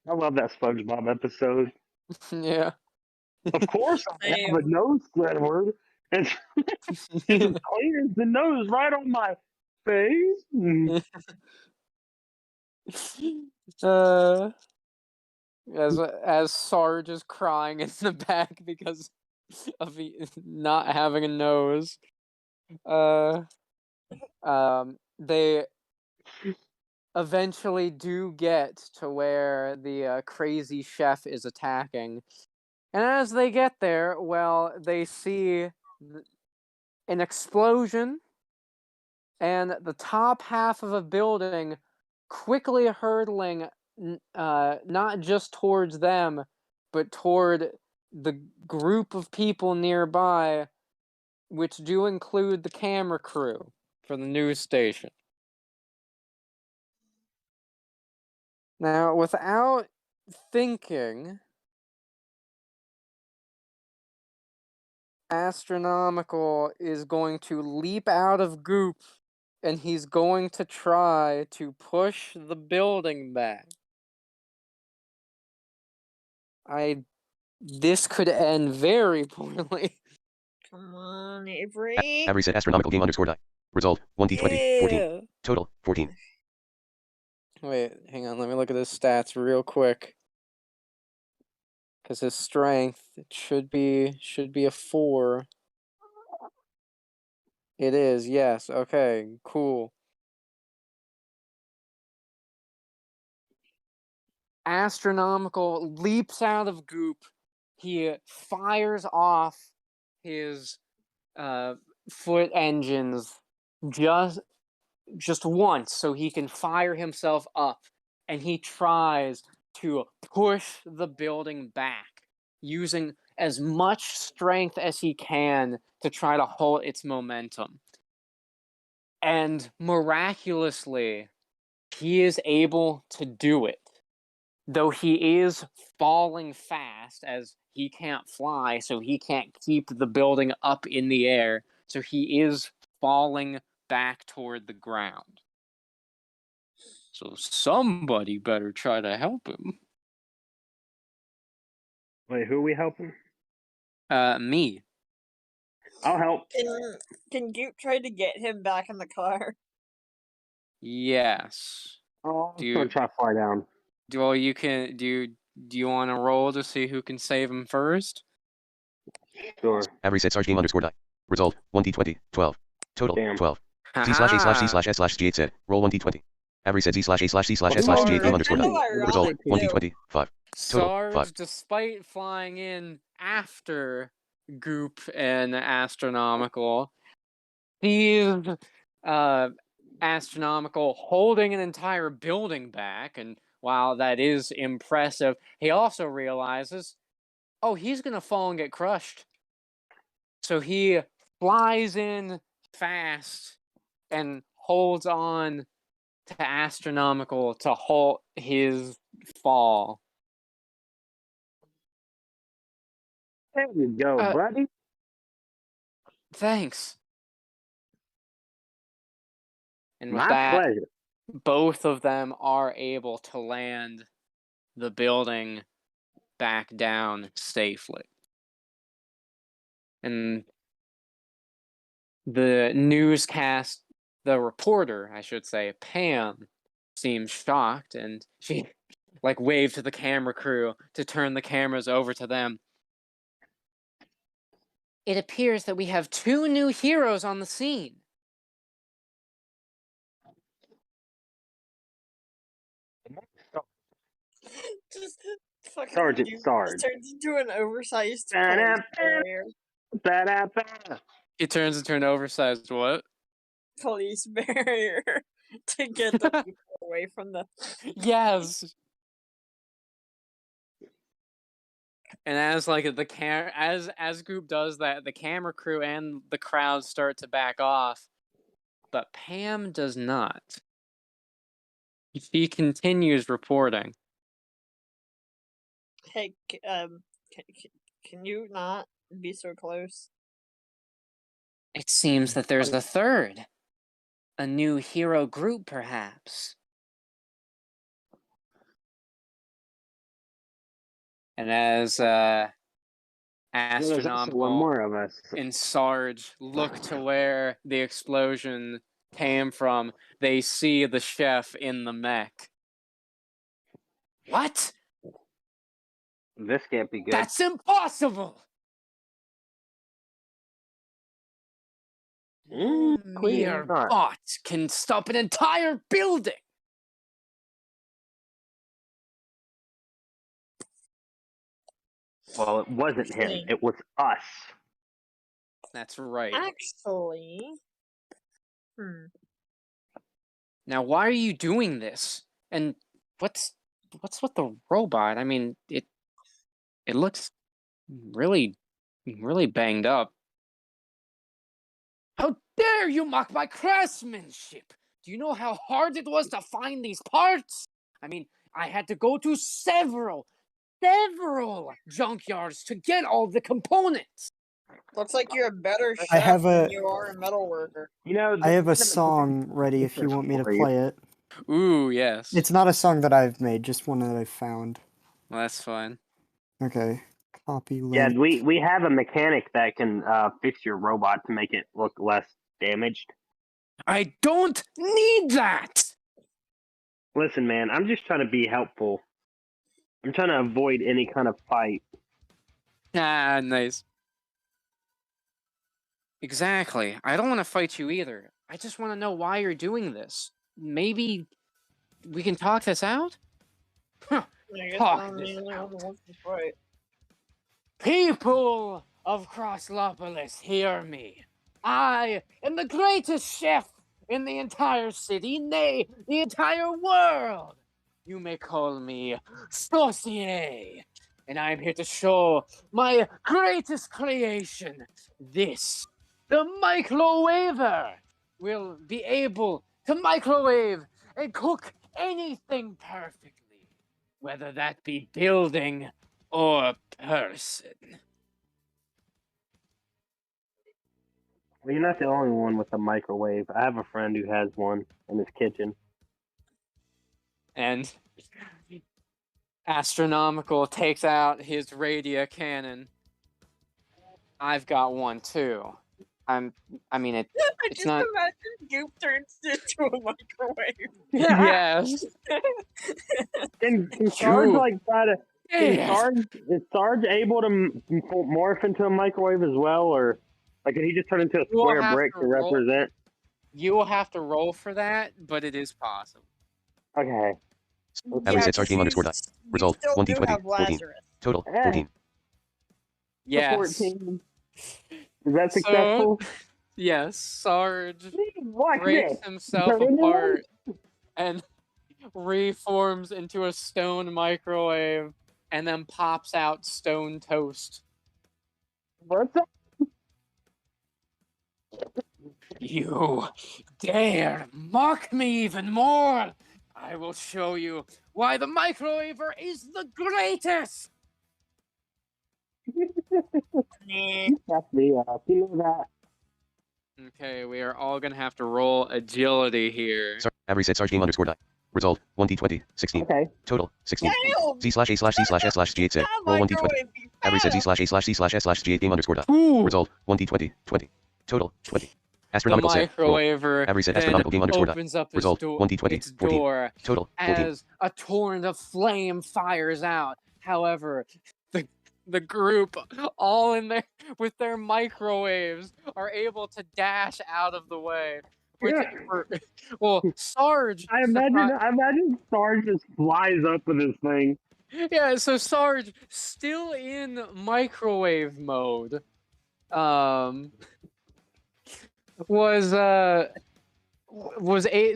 I love that SpongeBob episode. Yeah. Of course, I have Same. a nose, Squidward. It's as clean as the nose right on my face. uh, as Sarge is crying in the back because of not having a nose. They eventually do get to where the crazy chef is attacking. And as they get there, well, they see an explosion and the top half of a building quickly hurtling not just towards them, but toward the group of people nearby, which do include the camera crew for the news station. Now, without thinking, Astronomical is going to leap out of Goop and he's going to try to push the building back. This could end very poorly. Come on, Avery. Avery said astronomical game underscore die. Result 1d20 14. Yeah. Total 14. Wait, hang on, let me look at his stats real quick. Because his strength should be a 4. It is, yes. Okay, cool. Astronomical leaps out of Goop. He fires off his foot engines just once so he can fire himself up, and he tries to push the building back using as much strength as he can to try to hold its momentum. And miraculously, he is able to do it. Though he is falling fast as he can't fly, so he can't keep the building up in the air. So he is falling back toward the ground. So somebody better try to help him. Wait, who are we helping? Me. I'll help. Can Goop try to get him back in the car? Yes. Oh, I'm Do just gonna you try to fly down. well you can do you want to roll to see who can save him first? Sure. Avery said Sarge game underscore die. Result 1d20 12. Total Damn. 12. Z/A/C/S/S/G8 said roll 1d20. Avery said Z/A/C/S/S/G8 game Sarge, underscore die. Kind of Result ironic, 1d20 5. Total, Sarge, 5. despite flying in after Goop and Astronomical, he's Astronomical holding an entire building back, and while that is impressive, he also realizes, oh, he's gonna fall and get crushed. So he flies in fast and holds on to Astronomical to halt his fall. There you go, Uh, buddy. Thanks. And with My that, pleasure. both of them are able to land the building back down safely. And the newscast, the reporter, I should say, Pam, seems shocked, and she waved to the camera crew to turn the cameras over to them. It appears that we have 2 new heroes on the scene. Just fucking Sergeant Goop Sarge. turns into an oversized Ba-da, police barrier. ba-da. He turns into an oversized what? Police barrier to get the people away from the. Yes. And as as Goop does that, the camera crew and the crowd start to back off, but Pam does not. She continues reporting. Hey, can you not be so close? It seems that there's a third. A new hero group, perhaps. And as There's also one Astronomical more of us. and Sarge look to where the explosion came from, they see the chef in the mech. What? This can't be good. That's impossible! No Clearly mere not. bot can stop an entire building! Well, it wasn't him. It was us. That's right. Actually, Now, why are you doing this? And what's with the robot? I mean, it looks really banged up. How dare you mock my craftsmanship? Do you know how hard it was to find these parts? I mean, I had to go to several junkyards to get all the components. looks like you're a better I chef have than a- you are a metal worker. You know, I have a this is song ready if you want me to for you. play it. Ooh, yes. It's not a song that I've made, just one that I found. Well, that's fine. Okay. Copy Yeah, link. we have a mechanic that can fix your robot to make it look less damaged. I don't need that! Listen, man, I'm just trying to be helpful. I'm trying to avoid any kind of fight. Ah, nice. Exactly. I don't want to fight you either. I just want to know why you're doing this. Maybe we can talk this out? I guess Talk I'm this the only out. one who wants to fight. People of Crosslopolis, hear me. I am the greatest chef in the entire city, nay, the entire world. You may call me Saucier, and I am here to show my greatest creation. This, the microwaver, will be able to microwave and cook anything perfectly, whether that be building or person. Well, you're not the only one with a microwave. I have a friend who has one in his kitchen. And Astronomical takes out his radio cannon. I've got one too. I mean, I it's just not. imagine Goop turns into a microwave. Yes. Can Sarge Goop. like try to? Yeah. Is Sarge able to morph into a microwave as well, or like can he just turn into a You will square have brick to to roll. represent? You will have to roll for that, but it is possible. Okay. Have reset 'cause Sarge game underscore die. you Result still do 1d20 have 14. Lazarus. Total Yeah. 14. Yes. 14. Is that So, successful? yes, Sarge Watch breaks this. himself Turn into one? apart and reforms into a stone microwave and then pops out stone toast. What's up? You dare mock me even more! I will show you why the microwaver is the greatest! That's the you know that. Okay, we are all gonna have to roll agility here. Have reset Sarge game underscore die. Result 1d20 16. Okay. Total 16. Damn! Z/A/C/S/G8 Roll 1d20. Microwave, you Have reset fail! Z/A/C/S/G8 game underscore die. Ooh! Result 1d20 20. Total 20. The Astronomical set. Roll. microwaver Have reset then astronomical game underscore die. opens up Result its 1d20 14. door Total 14. as a torrent of flame fires out. However, the group, all in there with their microwaves, are able to dash out of the way. Which, well, Sarge. I imagine Sarge just flies up with this thing. Yeah, so Sarge, still in microwave mode, was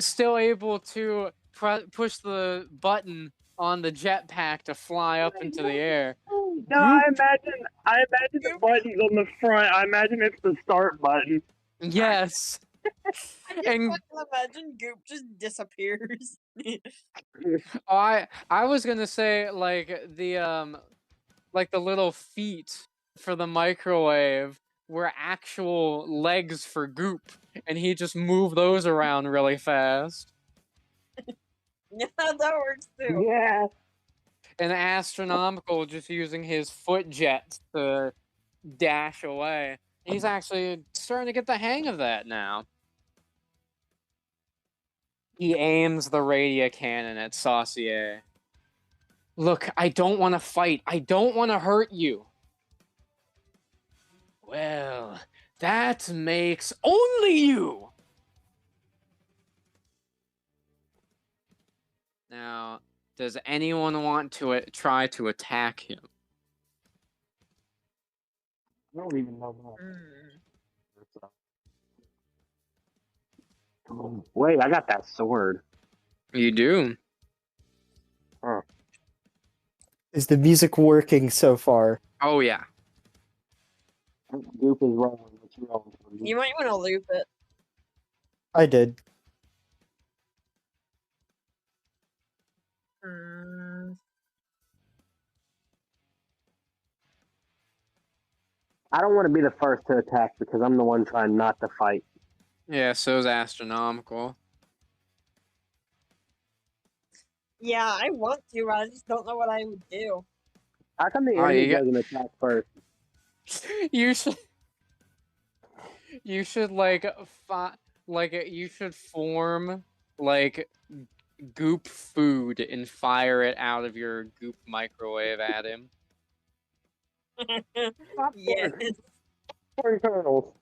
still able to push the button on the jetpack to fly up into the air. No, I imagine the buttons on the front. I imagine it's the start button. Yes. I just And fucking imagine Goop just disappears. I was gonna say like the little feet for the microwave were actual legs for Goop, and he just moved those around really fast. Yeah, that works too. Yeah. And Astronomical just using his foot jets to dash away. He's actually starting to get the hang of that now. He aims the radio cannon at Saucier. Look, I don't want to fight. I don't want to hurt you. Well, that makes only you. Now, does anyone want to try to attack him? I don't even know that. Wait, I got that sword. You do. Huh. Is the music working so far? Oh, yeah. Goop is rolling. What's rolling? You might want to loop it. I did. I don't want to be the first to attack because I'm the one trying not to fight. Yeah, so's Astronomical. Yeah, I want to, I just don't know what I would do. How come the Oh, enemy you got- doesn't attack first? You should. You should you should form like goop food and fire it out of your goop microwave at him. Yes. Corn kernels.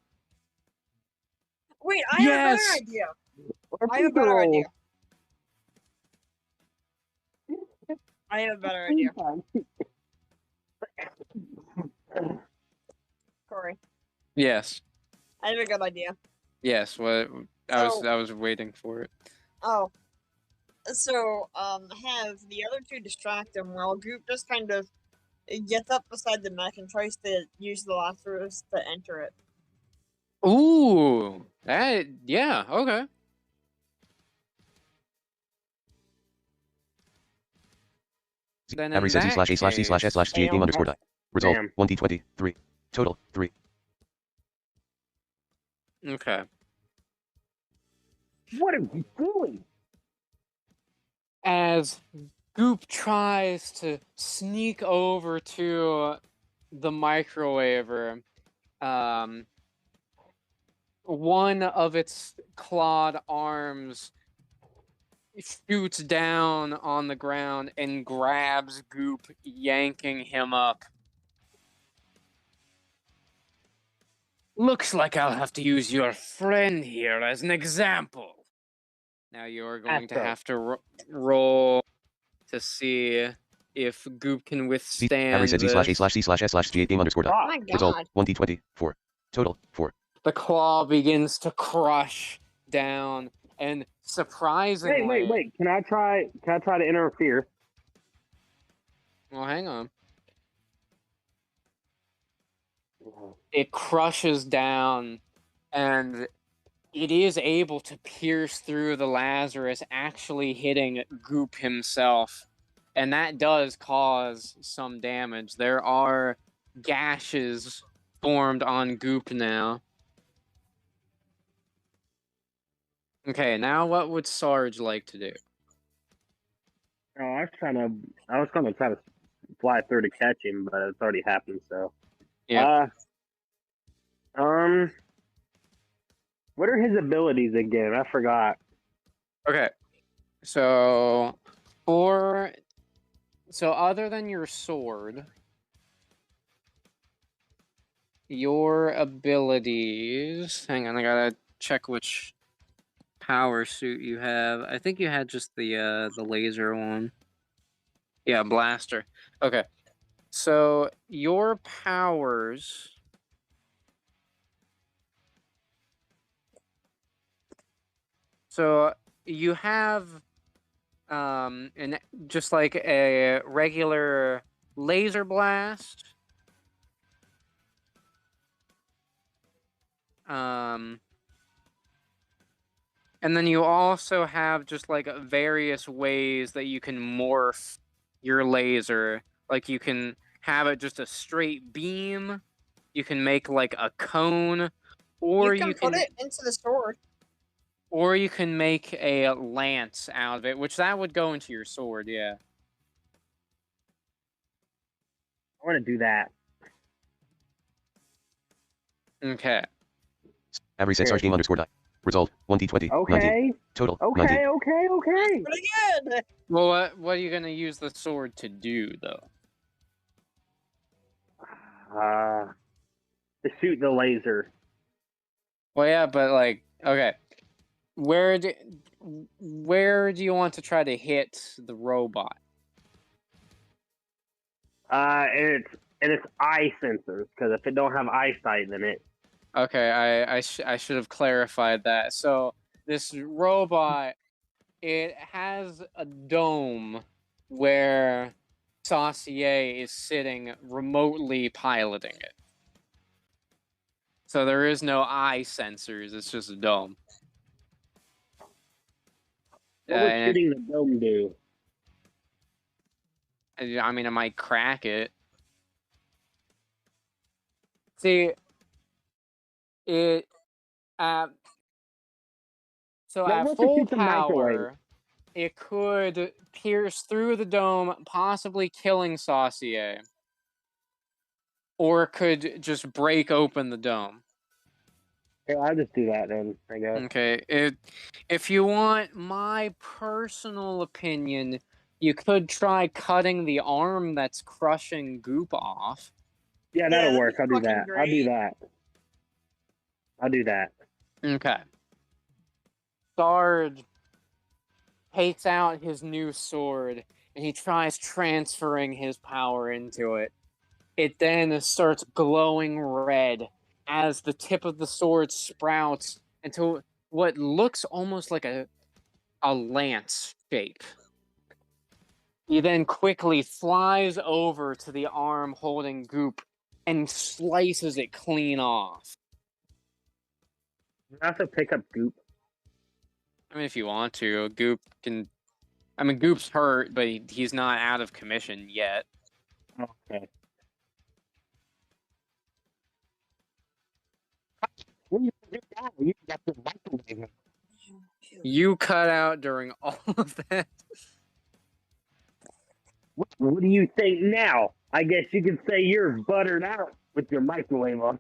Wait, I have a Yes! better idea. Or I have a better pizza idea. I have a better idea. Corey, Yes. I have a good idea. Yes. What I was waiting for it. Oh. So, have the other two distract him while Goop just kind of gets up beside the mech and tries to use the Lazarus to enter it. Ooh. Yeah. Okay. Then Have in reset that Z/A/C/S/G8 game underscore die. Result Damn. 1d20 3. Total 3. Okay. What are you doing? As Goop tries to sneak over to the microwaver. One of its clawed arms shoots down on the ground and grabs Goop, yanking him up. Looks like I'll have to use your friend here as an example. Now you're going to Astro. have to roll to see if Goop can C. withstand Avery said Z/A/C/S/G8 game Oh _ my Result god. 1d20 4. Total 4. The claw begins to crush down, and surprisingly, Wait. Can I try to interfere? well, hang on. It crushes down, and it is able to pierce through the Lazarus, actually hitting Goop himself. And that does cause some damage. There are gashes formed on Goop now. Okay, now what would Sarge like to do? Oh, I was gonna try to fly through to catch him, but it's already happened. So, Yeah. what are his abilities again? I forgot. Okay. So other than your sword, your abilities. Hang on, I gotta check which power suit you have. I think you had just the laser one. Yeah, blaster. Okay. So your powers. So you have and just like a regular laser blast. And then you also have just like various ways that you can morph your laser. Like you can have it just a straight beam. You can make like a cone, or You can put it into the sword. or you can make a lance out of it, which that would go into your sword, yeah. I want to do that. Okay. Avery said Sarge game _ die. Result 1d20 19. Okay. Total 90. Okay. Pretty good. Well, what are you gonna use the sword to do, though? To shoot the laser. Well, yeah, but like, okay, where do you want to try to hit the robot? And it's eye sensors, because if it don't have eyesight, then it. Okay, I should have clarified that. So this robot, it has a dome where Saucier is sitting remotely piloting it. So there is no eye sensors, it's just a dome. What would shooting the dome do? I mean, it might crack it. See, it so Now, at what to full shoot the microwave? power, it could pierce through the dome, possibly killing Saucier. Or it could just break open the dome. Yeah, I'll just do that then, I guess. Okay. If you want my personal opinion, you could try cutting the arm that's crushing Goop off. Yeah, that'll that'd work. be I'll do fucking that. I'll do that. Okay. Sarge takes out his new sword and he tries transferring his power into it. It then starts glowing red as the tip of the sword sprouts into what looks almost like a lance shape. He then quickly flies over to the arm holding Goop and slices it clean off. You have to pick up Goop. I mean, if you want to, Goop can. I mean, Goop's hurt, but he's not out of commission yet. Okay. What do you do now? You got the microwave. You cut out during all of that. What do you think now? I guess you could say you're buttered out with your microwave on.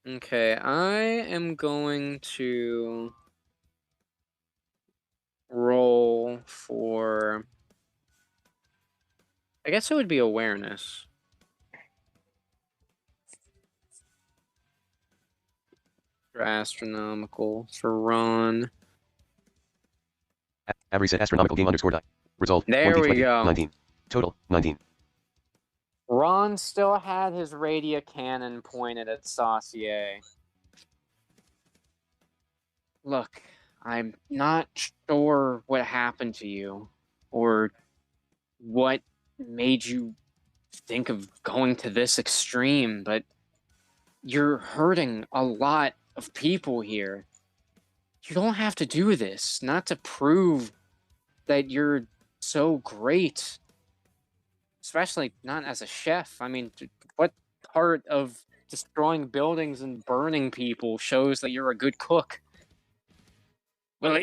Okay, I am going to roll for. I guess it would be awareness. For astronomical. For Ron. Avery said astronomical game underscore die. Result. There we 1d20. go. 19. Total. 19. Ron still had his radia cannon pointed at Saucier. Look, I'm not sure what happened to you, or what made you think of going to this extreme, but you're hurting a lot of people here. You don't have to do this, not to prove that you're so great. Especially not as a chef. I mean, what part of destroying buildings and burning people shows that you're a good cook? Well,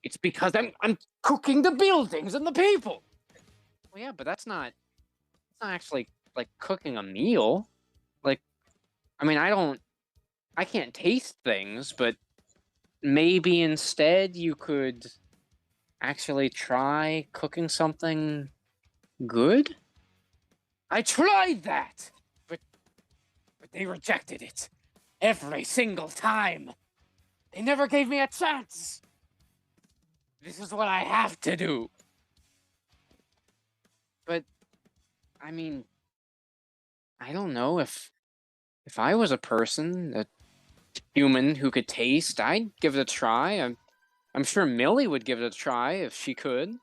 it's because I'm cooking the buildings and the people. Well, yeah, but that's not actually like cooking a meal. Like, I mean, I can't taste things, but maybe instead you could actually try cooking something good? I tried that, but they rejected it every single time. They never gave me a chance. This is what I have to do. But I mean, I don't know if I was a person, a human who could taste, I'd give it a try. I'm sure Millie would give it a try if she could.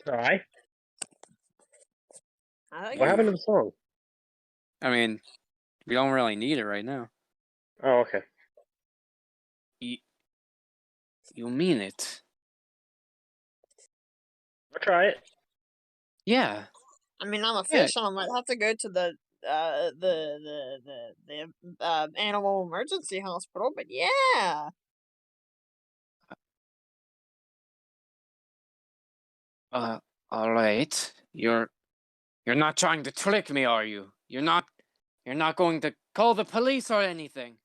Try. I What happened to the song? I mean, we don't really need it right now. Oh, okay. You mean it? I'll try it. Yeah. I mean, I'm a Yeah. fish, and I might have to go to the animal emergency hospital. But yeah, All right. You're not trying to trick me, are you? You're not going to call the police or anything.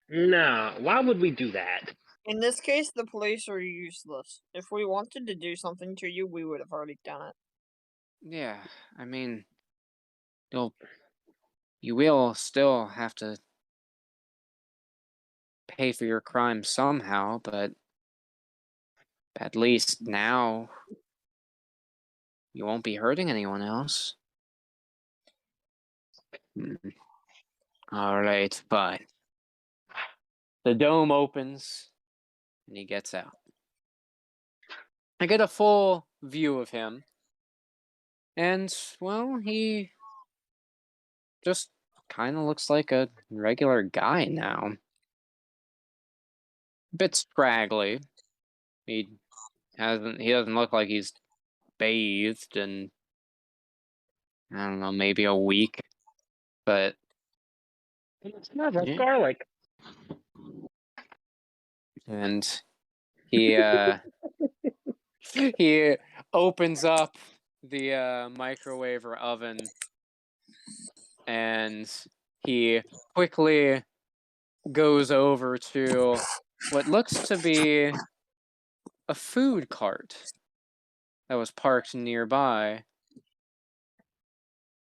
Nah, why would we do that? in this case, the police are useless. If we wanted to do something to you, we would have already done it. Yeah, I mean, you will still have to pay for your crimes somehow, but at least now you won't be hurting anyone else. All right, fine. The dome opens, and he gets out. I get a full view of him, and, well, he just kind of looks like a regular guy now. A bit scraggly. He doesn't look like he's bathed in, I don't know, maybe a week, but It smells like yeah. garlic. And he he opens up the microwave or oven, and he quickly goes over to what looks to be a food cart that was parked nearby,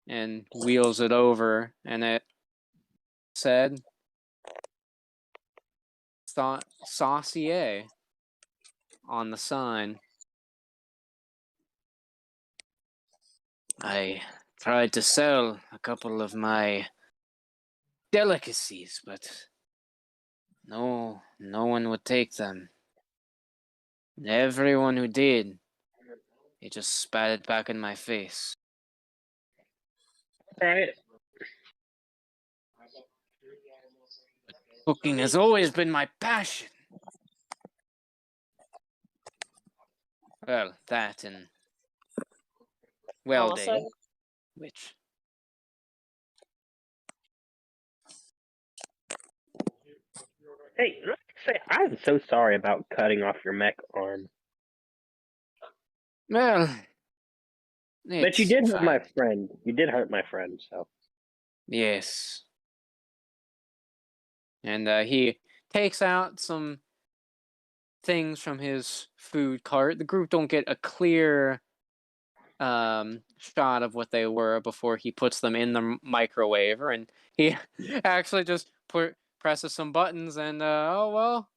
and wheels it over, and it said Saucier on the sign. I tried to sell a couple of my delicacies, but no one would take them. And everyone who did, he just spat it back in my face. Right. Cooking has always been my passion. Well, that and welding, Honestly, which Hey, let me say, I'm so sorry about cutting off your mech arm. Well, But you it's did hurt fine. my friend. You did hurt my friend, so. Yes. And he takes out some things from his food cart. The group don't get a clear shot of what they were before he puts them in the microwaver, and he actually just presses some buttons, and oh well,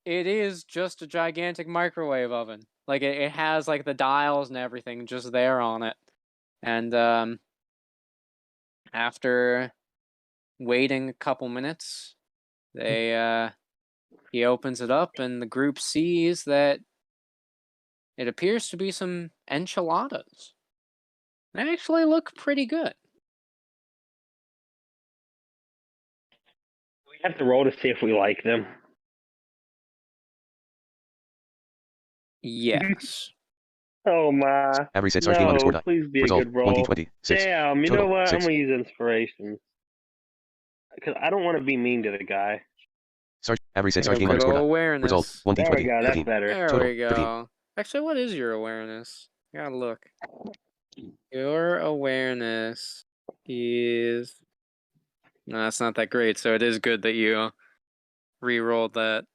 it is just a gigantic microwave oven. Like it has like the dials and everything just there on it. And after waiting a couple minutes, he opens it up, and the group sees that it appears to be some enchiladas. They actually look pretty good. We have to roll to see if we like them. Yes. Oh my. Avery said Sarge game underscore No, die. please be a Result good roll. 1d20. 6. Damn, you Total, know what? 6. I'm gonna use inspiration. Because I don't want to be mean to the guy. Sarge Avery said There Sarge we game go, underscore die. Result awareness. 1d20. There we go, that's 15. better. There Total, we 15. go. Actually, what is your awareness? Gotta look. Your awareness is... No, that's not that great, so it is good that you re-rolled that.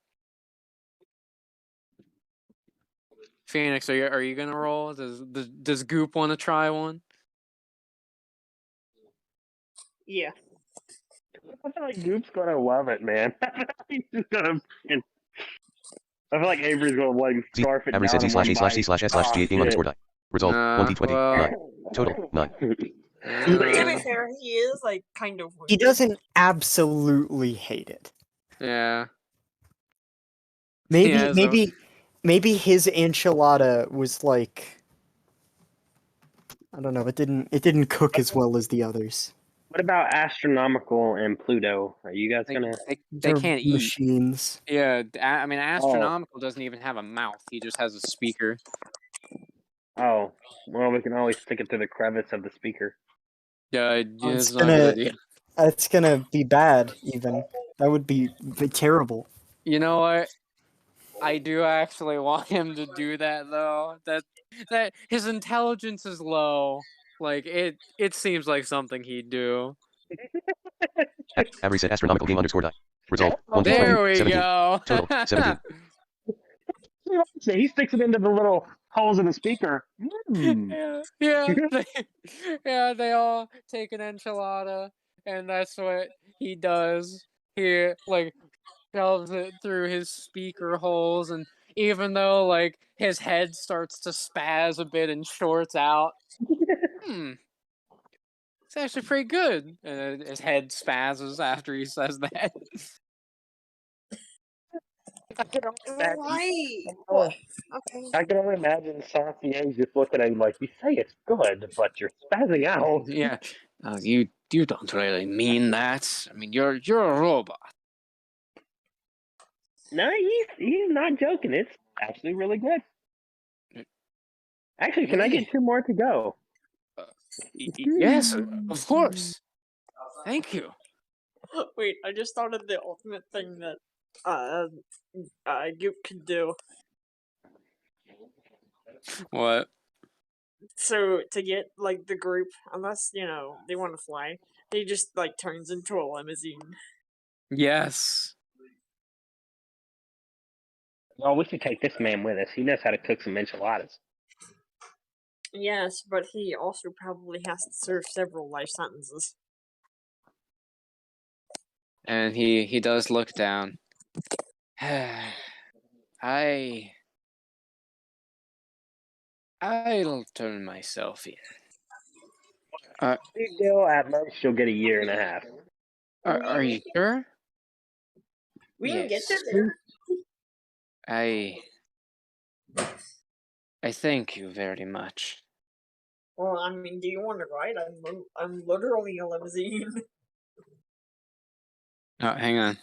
Phoenix, are you gonna roll? Does Goop want to try one? Yeah. I feel like Goop's gonna love it, man. He's just gonna. I feel like Avery's gonna like Z scarf it Avery said down in one bite. Z/E/S/G8 game Oh, underscore die. Result Nah, 1d20. well, 9. Total 9. To be uh, fair, he is like kind of He weird. doesn't absolutely hate it. yeah. Maybe, Yeah, so- maybe his enchilada was like, I don't know. It didn't cook as well as the others. What about Astronomical and Pluto? Are you guys gonna? They They're can't eat. machines. Yeah, I mean, Oh, Astronomical doesn't even have a mouth. He just has a speaker. oh. Well, we can always stick it to the crevice of the speaker. Yeah, Oh, it's not a good idea. It's gonna be bad. Even that would be terrible. You know what? I do actually want him to do that though. That his intelligence is low. Like it seems like something he'd do. Avery said astronomical game underscore die. Result 1d20. There we 17. go. Total 17. He sticks it into the little holes in the speaker. Yeah, yeah, yeah. They all take an enchilada, and that's what he does. He like shoves it through his speaker holes, and even though like his head starts to spaz a bit and shorts out, it's actually pretty good. And his head spazzes after he says that. I can only imagine. Right. Oh, Okay. I can only imagine Safier just looking at him like, "You say it's good, but you're spazzing out." Yeah, you don't really mean that. I mean, you're a robot. No, he's not joking. It's actually really good. Actually, can I get 2 more to go? Yes, of course. Thank you. Wait, I just thought of the ultimate thing that Goop could do. What? So to get like the group, unless they want to fly, he just like turns into a limousine. Yes. Oh, we should take this man with us. He knows how to cook some enchiladas. Yes, but he also probably has to serve several life sentences. And he does look down. I'll turn myself in. Big deal. At most, you'll get a year and a half. Are you sure? We can get Yes. there. I thank you very much. Well, I mean, do you want to ride? I'm literally a limousine. Oh, hang on.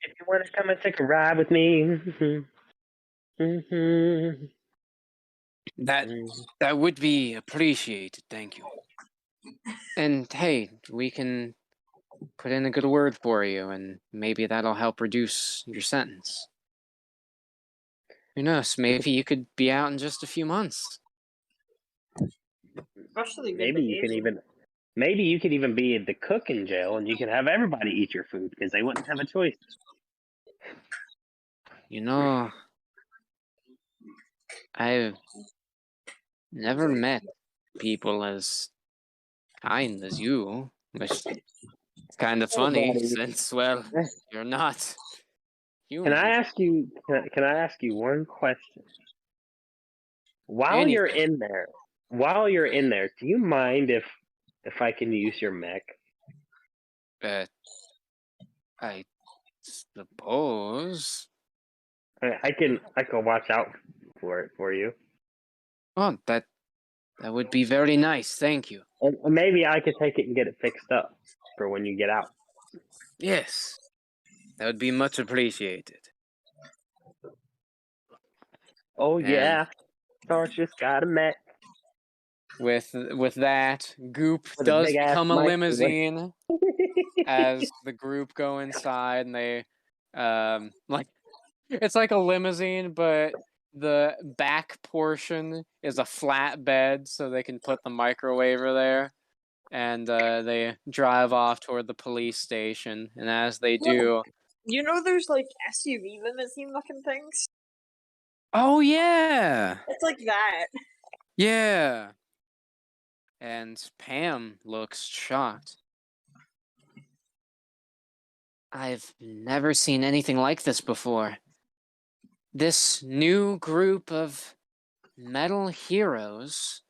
If you want to come and take a ride with me. That would be appreciated. Thank you. And hey, we can put in a good word for you, and maybe that'll help reduce your sentence. Who knows? Maybe you could be out in just a few months. Especially good Maybe you can behavior. even be the cook in jail, and you can have everybody eat your food because they wouldn't have a choice. You know, I've never met people as kind as you, which is kind of funny Everybody. since, well, you're not Can human. I ask you? Can I ask you one question? While Anything. you're in there, do you mind if I can use your mech? I suppose. I can watch out for it for you. Oh, that would be very nice. Thank you. And maybe I could take it and get it fixed up for when you get out. Yes, that would be much appreciated. Oh And yeah, Star's just got a mech with that, Goop with a does big ass become a mic. limousine as the group go inside, and they like it's like a limousine, but the back portion is a flat bed, so they can put the microwaver there. And they drive off toward the police station. And as they do, You know, there's like SUV limousine looking things. oh yeah, It's like that. yeah. And Pam looks shocked. I've never seen anything like this before. This new group of metal heroes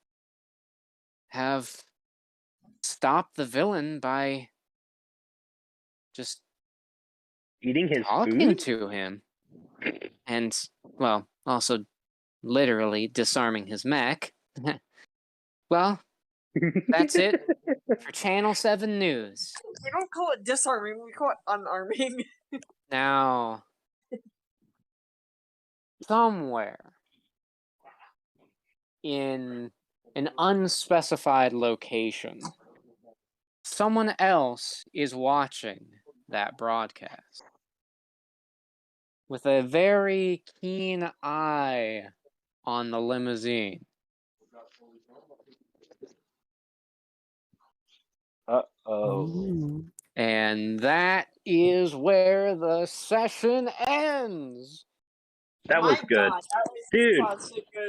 have stopped the villain by just Eating his talking food? to him. And, well, also literally disarming his mech. Well, that's it for Channel 7 News. We don't call it disarming, we call it unarming. Now, somewhere in an unspecified location, someone else is watching that broadcast with a very keen eye on the limousine. Uh-oh. And that is where the session ends. That was My good. God, that was Dude, so good.